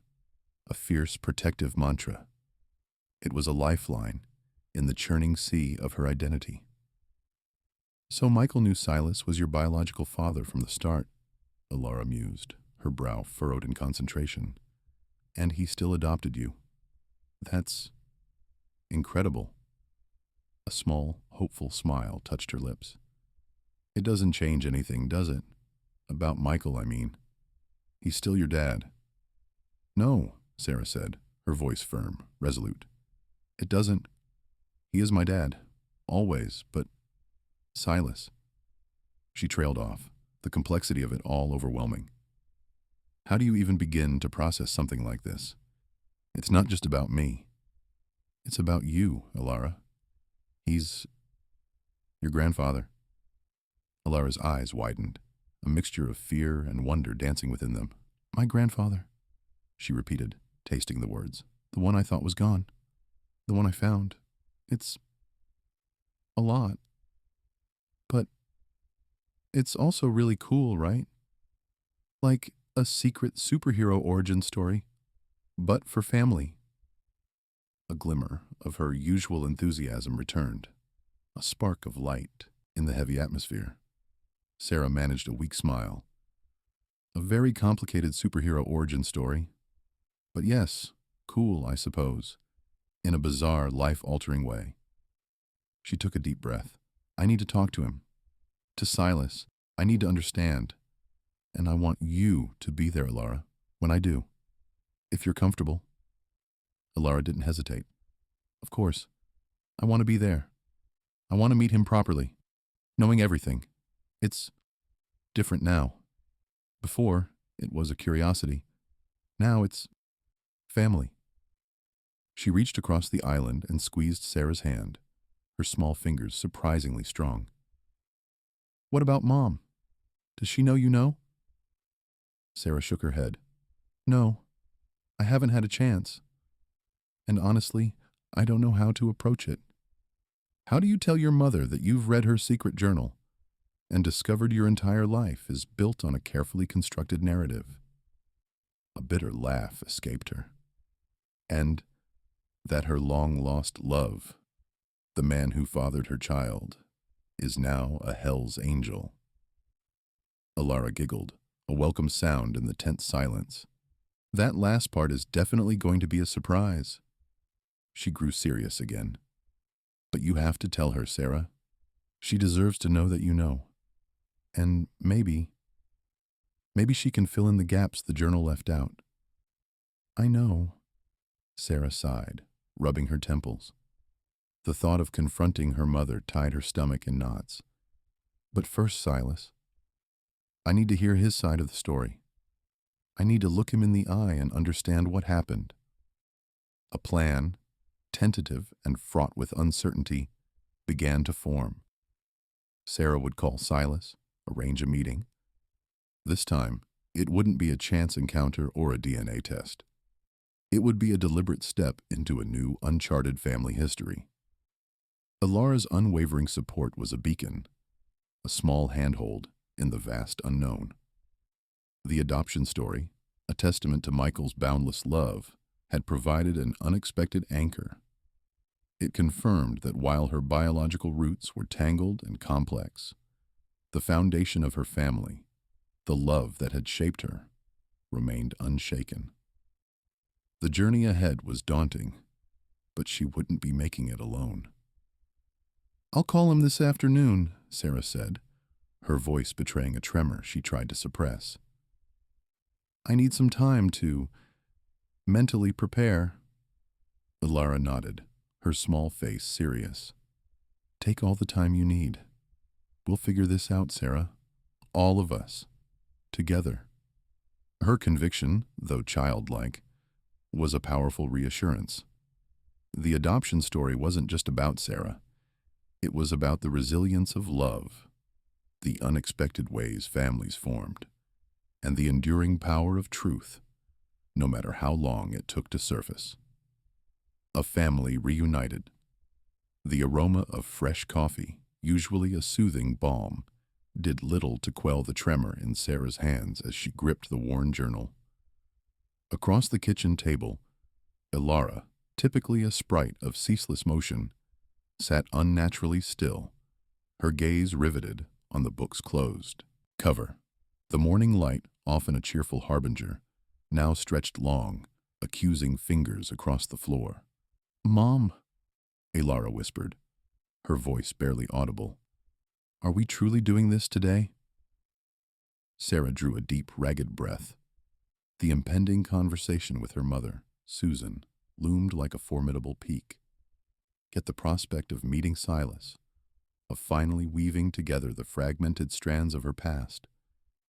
a fierce protective mantra. It was a lifeline in the churning sea of her identity. "So Michael knew Silas was your biological father from the start," Elara mused, her brow furrowed in concentration. "And he still adopted you. That's incredible." A small, hopeful smile touched her lips. "It doesn't change anything, does it? About Michael, I mean. He's still your dad." "No," Sarah said, her voice firm, resolute. "It doesn't. He is my dad. Always, but Silas." She trailed off, the complexity of it all overwhelming. How do you even begin to process something like this? It's not just about me. It's about you, Elara. He's your grandfather. Alara's eyes widened, a mixture of fear and wonder dancing within them. "My grandfather," she repeated, tasting the words. "The one I thought was gone. The one I found. It's a lot. But it's also really cool, right? Like a secret superhero origin story, but for family." A glimmer of her usual enthusiasm returned, a spark of light in the heavy atmosphere. Sarah managed a weak smile. "A very complicated superhero origin story. But yes, cool, I suppose, in a bizarre, life-altering way." She took a deep breath. "I need to talk to him. To Silas. I need to understand. And I want you to be there, Elara, when I do. If you're comfortable." Elara didn't hesitate. "Of course. I want to be there. I want to meet him properly, knowing everything. It's different now. Before, it was a curiosity. Now it's family." She reached across the island and squeezed Sarah's hand, her small fingers surprisingly strong. "What about Mom? Does she know you know?" Sarah shook her head. "No, I haven't had a chance. And honestly, I don't know how to approach it." "How do you tell your mother that you've read her secret journal and discovered your entire life is built on a carefully constructed narrative?" A bitter laugh escaped her. And that her long-lost love, the man who fathered her child, is now a hell's angel. Alara giggled, a welcome sound in the tense silence. That last part is definitely going to be a surprise. She grew serious again. But you have to tell her, Sarah. She deserves to know that you know. And maybe she can fill in the gaps the journal left out. I know, Sarah sighed, rubbing her temples. The thought of confronting her mother tied her stomach in knots. But first, Silas, I need to hear his side of the story. I need to look him in the eye and understand what happened. A plan, tentative and fraught with uncertainty, began to form. Sarah would call Silas, arrange a meeting. This time, it wouldn't be a chance encounter or a DNA test. It would be a deliberate step into a new, uncharted family history. Alara's unwavering support was a beacon, a small handhold in the vast unknown. The adoption story, a testament to Michael's boundless love, had provided an unexpected anchor. It confirmed that while her biological roots were tangled and complex, the foundation of her family, the love that had shaped her, remained unshaken. The journey ahead was daunting, but she wouldn't be making it alone. I'll call him this afternoon, Sarah said, her voice betraying a tremor she tried to suppress. I need some time to mentally prepare. Alara nodded, her small face serious. Take all the time you need. We'll figure this out, Sarah. All of us. Together. Her conviction, though childlike, was a powerful reassurance. The adoption story wasn't just about Sarah. It was about the resilience of love, the unexpected ways families formed, and the enduring power of truth, no matter how long it took to surface. A family reunited. The aroma of fresh coffee, usually a soothing balm, did little to quell the tremor in Sarah's hands as she gripped the worn journal. Across the kitchen table, Alara, typically a sprite of ceaseless motion, sat unnaturally still, her gaze riveted on the book's closed cover. The morning light, often a cheerful harbinger, now stretched long, accusing fingers across the floor. Mom, Alara whispered, her voice barely audible. Are we truly doing this today? Sarah drew a deep, ragged breath. The impending conversation with her mother, Susan, loomed like a formidable peak. Yet the prospect of meeting Silas, of finally weaving together the fragmented strands of her past,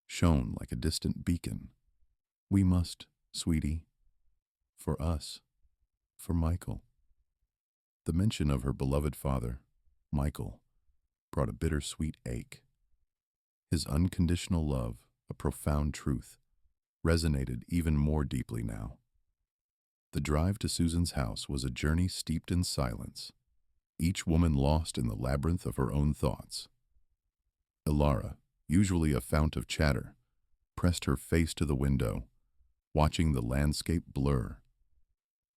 shone like a distant beacon. We must, sweetie. For us. For Michael. The mention of her beloved father, Michael, brought a bittersweet ache. His unconditional love, a profound truth, resonated even more deeply now. The drive to Susan's house was a journey steeped in silence, each woman lost in the labyrinth of her own thoughts. Alara, usually a fount of chatter, pressed her face to the window, watching the landscape blur.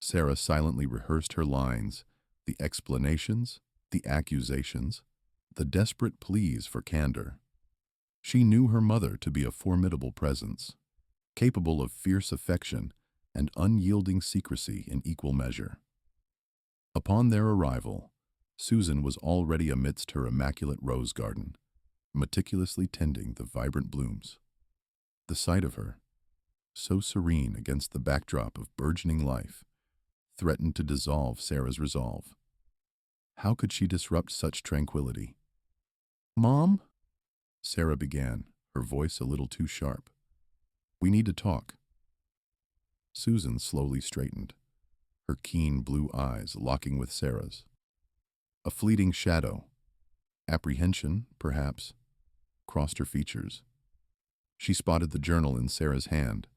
Sarah silently rehearsed her lines, the explanations, the accusations, the desperate pleas for candor. She knew her mother to be a formidable presence, capable of fierce affection and unyielding secrecy in equal measure. Upon their arrival, Susan was already amidst her immaculate rose garden, meticulously tending the vibrant blooms. The sight of her, so serene against the backdrop of burgeoning life, threatened to dissolve Sarah's resolve. How could she disrupt such tranquility? Mom? Sarah began, her voice a little too sharp. We need to talk. Susan slowly straightened, her keen blue eyes locking with Sarah's. A fleeting shadow, apprehension, perhaps, crossed her features. She spotted the journal in Sarah's hand,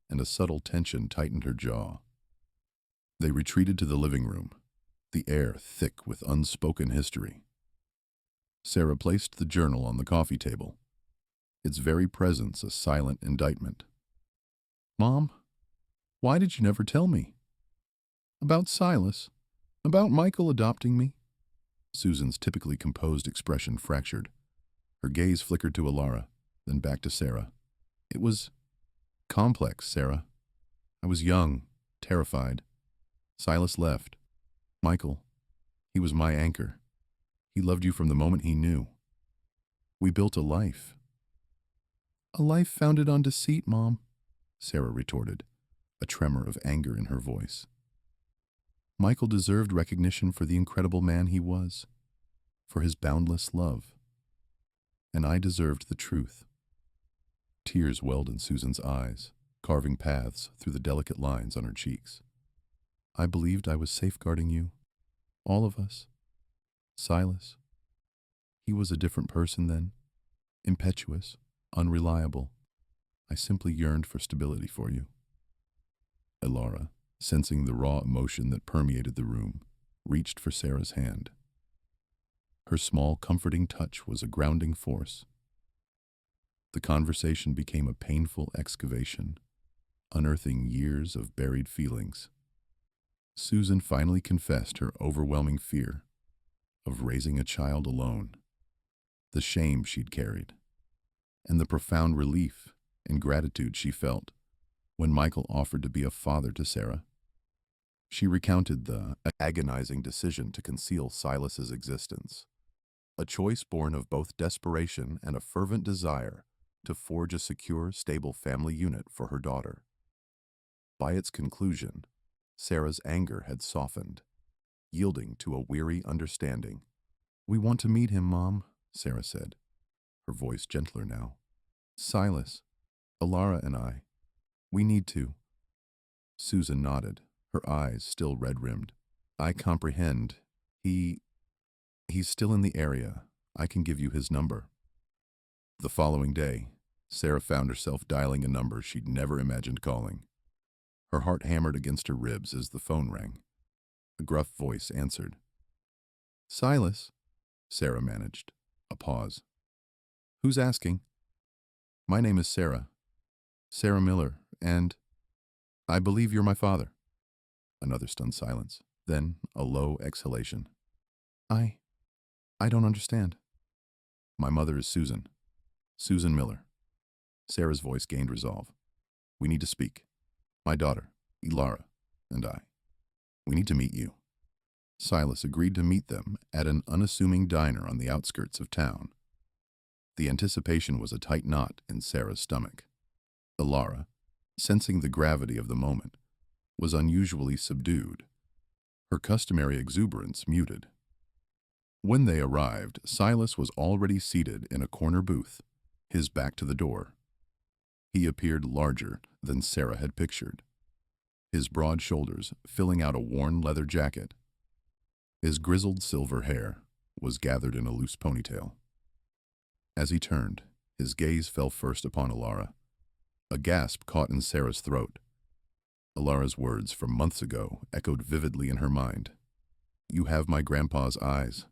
and a subtle tension tightened her jaw. They retreated to the living room, the air thick with unspoken history. Sarah placed the journal on the coffee table, its very presence a silent indictment. Mom, Why did you never tell me? About Silas? About Michael adopting me? Susan's typically composed expression fractured. Her gaze flickered to Alara, then back to Sarah. It was complex, Sarah. I was young, terrified. Silas left. Michael, he was my anchor. He loved you from the moment he knew. We built a life. A life founded on deceit, Mom, Sarah retorted, a tremor of anger in her voice. Michael deserved recognition for the incredible man he was, for his boundless love. And I deserved the truth. Tears welled in Susan's eyes, carving paths through the delicate lines on her cheeks. I believed I was safeguarding you, all of us. Silas. He was a different person then, impetuous, unreliable. I simply yearned for stability for you. Alara, sensing the raw emotion that permeated the room, reached for Sarah's hand. Her small, comforting touch was a grounding force. The conversation became a painful excavation, unearthing years of buried feelings. Susan finally confessed her overwhelming fear of raising a child alone, the shame she'd carried, and the profound relief and gratitude she felt when Michael offered to be a father to Sarah. She recounted the agonizing decision to conceal Silas's existence, a choice born of both desperation and a fervent desire to forge a secure, stable family unit for her daughter. By its conclusion, Sarah's anger had softened, yielding to a weary understanding. We want to meet him, Mom, Sarah said, her voice gentler now. Silas, Alara and I, we need to. Susan nodded, her eyes still red-rimmed. I comprehend. He's still in the area. I can give you his number. The following day, Sarah found herself dialing a number she'd never imagined calling. Her heart hammered against her ribs as the phone rang. A gruff voice answered. Silas, Sarah managed. A pause. Who's asking? My name is Sarah. Sarah Miller, and I believe you're my father. Another stunned silence, then a low exhalation. I don't understand. My mother is Susan. Susan Miller. Sarah's voice gained resolve. We need to speak. My daughter, Alara, and I. We need to meet you. Silas agreed to meet them at an unassuming diner on the outskirts of town. The anticipation was a tight knot in Sarah's stomach. Alara, sensing the gravity of the moment, was unusually subdued, her customary exuberance muted. When they arrived, Silas was already seated in a corner booth, his back to the door. He appeared larger than Sarah had pictured, his broad shoulders filling out a worn leather jacket. His grizzled silver hair was gathered in a loose ponytail. As he turned, his gaze fell first upon Alara. A gasp caught in Sarah's throat. Alara's words from months ago echoed vividly in her mind. You have my grandpa's eyes.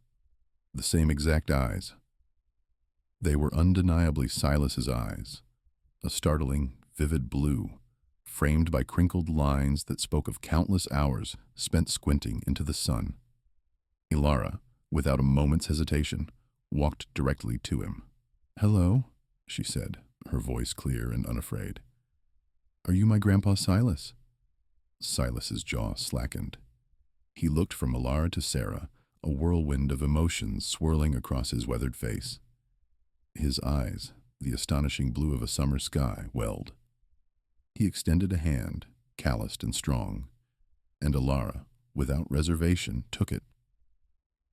The same exact eyes. They were undeniably Silas's eyes, a startling, vivid blue, framed by crinkled lines that spoke of countless hours spent squinting into the sun. Alara, without a moment's hesitation, walked directly to him. Hello, she said, her voice clear and unafraid. Are you my grandpa Silas? Silas's jaw slackened. He looked from Alara to Sarah, a whirlwind of emotions swirling across his weathered face. His eyes, the astonishing blue of a summer sky, welled. He extended a hand, calloused and strong, and Alara, without reservation, took it.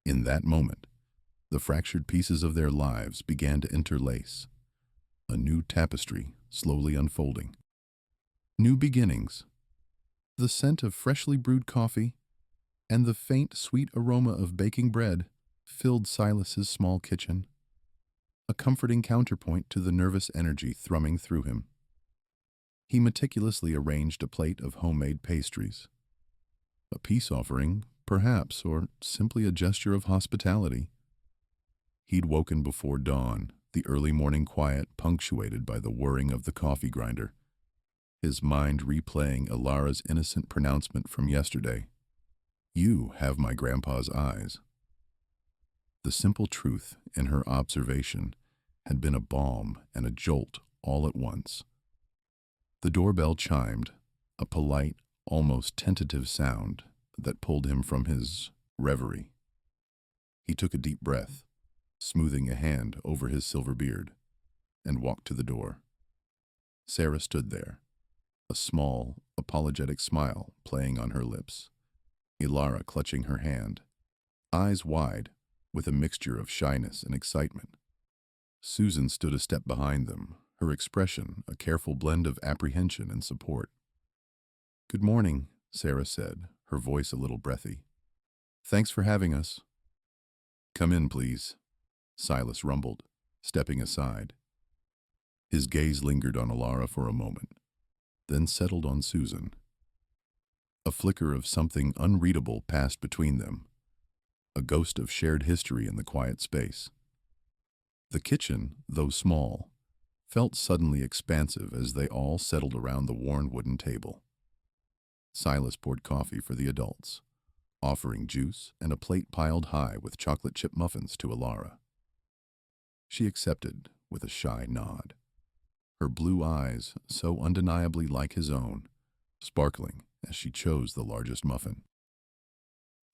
In that moment, the fractured pieces of their lives began to interlace, a new tapestry slowly unfolding. New beginnings. The scent of freshly brewed coffee and the faint, sweet aroma of baking bread filled Silas's small kitchen, a comforting counterpoint to the nervous energy thrumming through him. He meticulously arranged a plate of homemade pastries. A peace offering, perhaps, or simply a gesture of hospitality. He'd woken before dawn, the early morning quiet punctuated by the whirring of the coffee grinder, his mind replaying Alara's innocent pronouncement from yesterday. You have my grandpa's eyes. The simple truth in her observation had been a balm and a jolt all at once. The doorbell chimed, a polite, almost tentative sound that pulled him from his reverie. He took a deep breath, smoothing a hand over his silver beard, and walked to the door. Sarah stood there, a small, apologetic smile playing on her lips. Alara clutching her hand, eyes wide, with a mixture of shyness and excitement. Susan stood a step behind them, her expression a careful blend of apprehension and support. "Good morning," Sarah said, her voice a little breathy. "Thanks for having us." "Come in, please," Silas rumbled, stepping aside. His gaze lingered on Alara for a moment, then settled on Susan. A flicker of something unreadable passed between them, a ghost of shared history in the quiet space. The kitchen, though small, felt suddenly expansive as they all settled around the worn wooden table. Silas poured coffee for the adults, offering juice and a plate piled high with chocolate chip muffins to Alara. She accepted with a shy nod, her blue eyes so undeniably like his own, sparkling as she chose the largest muffin.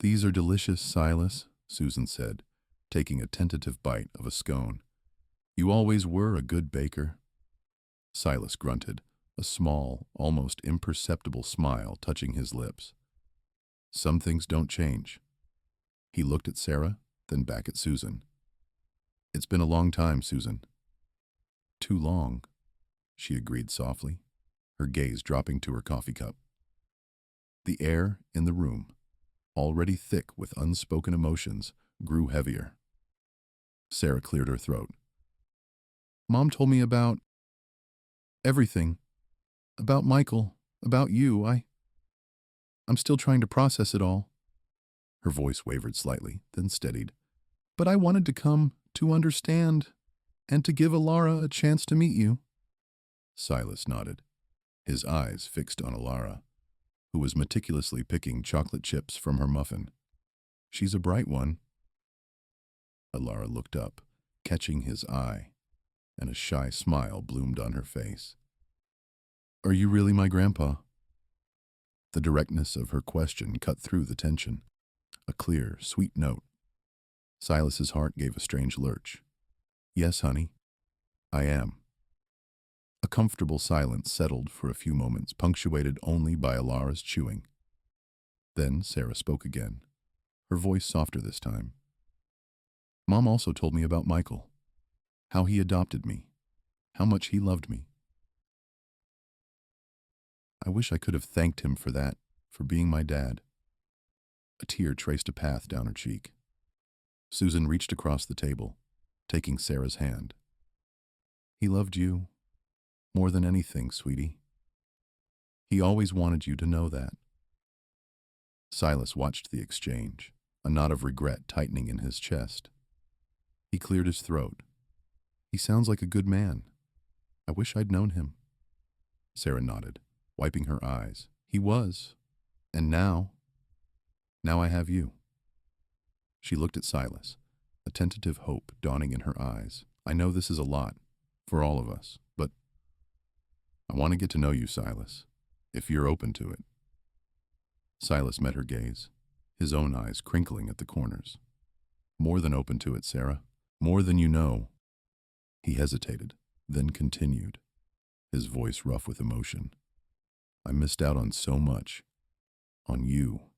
"These are delicious, Silas," Susan said, taking a tentative bite of a scone. "You always were a good baker." Silas grunted, a small, almost imperceptible smile touching his lips. "Some things don't change." He looked at Sarah, then back at Susan. "It's been a long time, Susan." "Too long," she agreed softly, her gaze dropping to her coffee cup. The air in the room, already thick with unspoken emotions, grew heavier. Sarah cleared her throat. "Mom told me about everything. About Michael, about you. I'm still trying to process it all." Her voice wavered slightly, then steadied. "But I wanted to come to understand and to give Alara a chance to meet you." Silas nodded, his eyes fixed on Alara, who was meticulously picking chocolate chips from her muffin. "She's a bright one." Alara looked up, catching his eye, and a shy smile bloomed on her face. "Are you really my grandpa?" The directness of her question cut through the tension, a clear, sweet note. Silas's heart gave a strange lurch. "Yes, honey, I am." A comfortable silence settled for a few moments, punctuated only by Alara's chewing. Then Sarah spoke again, her voice softer this time. "Mom also told me about Michael, how he adopted me, how much he loved me. I wish I could have thanked him for that, for being my dad." A tear traced a path down her cheek. Susan reached across the table, taking Sarah's hand. "He loved you more than anything, sweetie. He always wanted you to know that." Silas watched the exchange, a knot of regret tightening in his chest. He cleared his throat. "He sounds like a good man. I wish I'd known him." Sarah nodded, wiping her eyes. "He was. And now I have you." She looked at Silas, a tentative hope dawning in her eyes. "I know this is a lot, for all of us, but I want to get to know you, Silas, if you're open to it." Silas met her gaze, his own eyes crinkling at the corners. "More than open to it, Sarah. More than you know." He hesitated, then continued, his voice rough with emotion. "I missed out on so much. On you.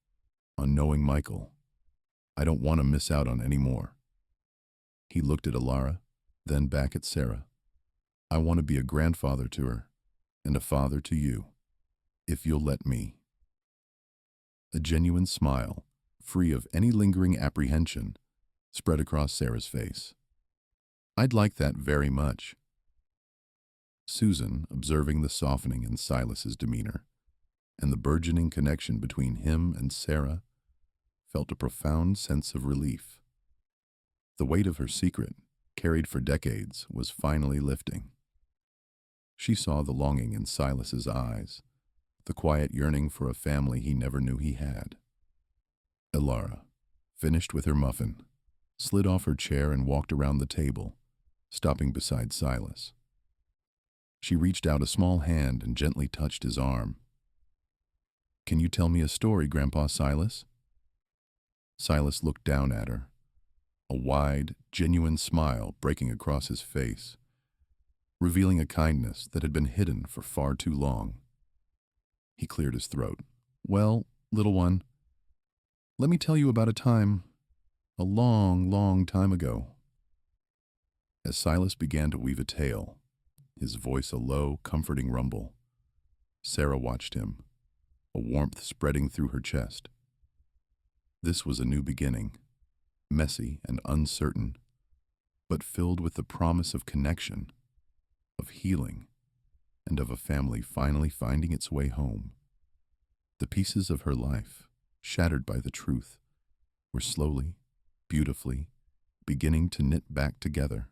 On knowing Michael. I don't want to miss out on any more." He looked at Alara, then back at Sarah. "I want to be a grandfather to her, and a father to you, if you'll let me." A genuine smile, free of any lingering apprehension, spread across Sarah's face. "I'd like that very much." Susan, observing the softening in Silas's demeanor and the burgeoning connection between him and Sarah, felt a profound sense of relief. The weight of her secret, carried for decades, was finally lifting. She saw the longing in Silas's eyes, the quiet yearning for a family he never knew he had. Elara, finished with her muffin, slid off her chair and walked around the table, stopping beside Silas. She reached out a small hand and gently touched his arm. "Can you tell me a story, Grandpa Silas?" Silas looked down at her, a wide, genuine smile breaking across his face, revealing a kindness that had been hidden for far too long. He cleared his throat. "Well, little one, let me tell you about a time, a long, long time ago." As Silas began to weave a tale, his voice a low, comforting rumble, Sarah watched him, a warmth spreading through her chest. This was a new beginning, messy and uncertain, but filled with the promise of connection, of healing, and of a family finally finding its way home. The pieces of her life, shattered by the truth, were slowly, beautifully, beginning to knit back together.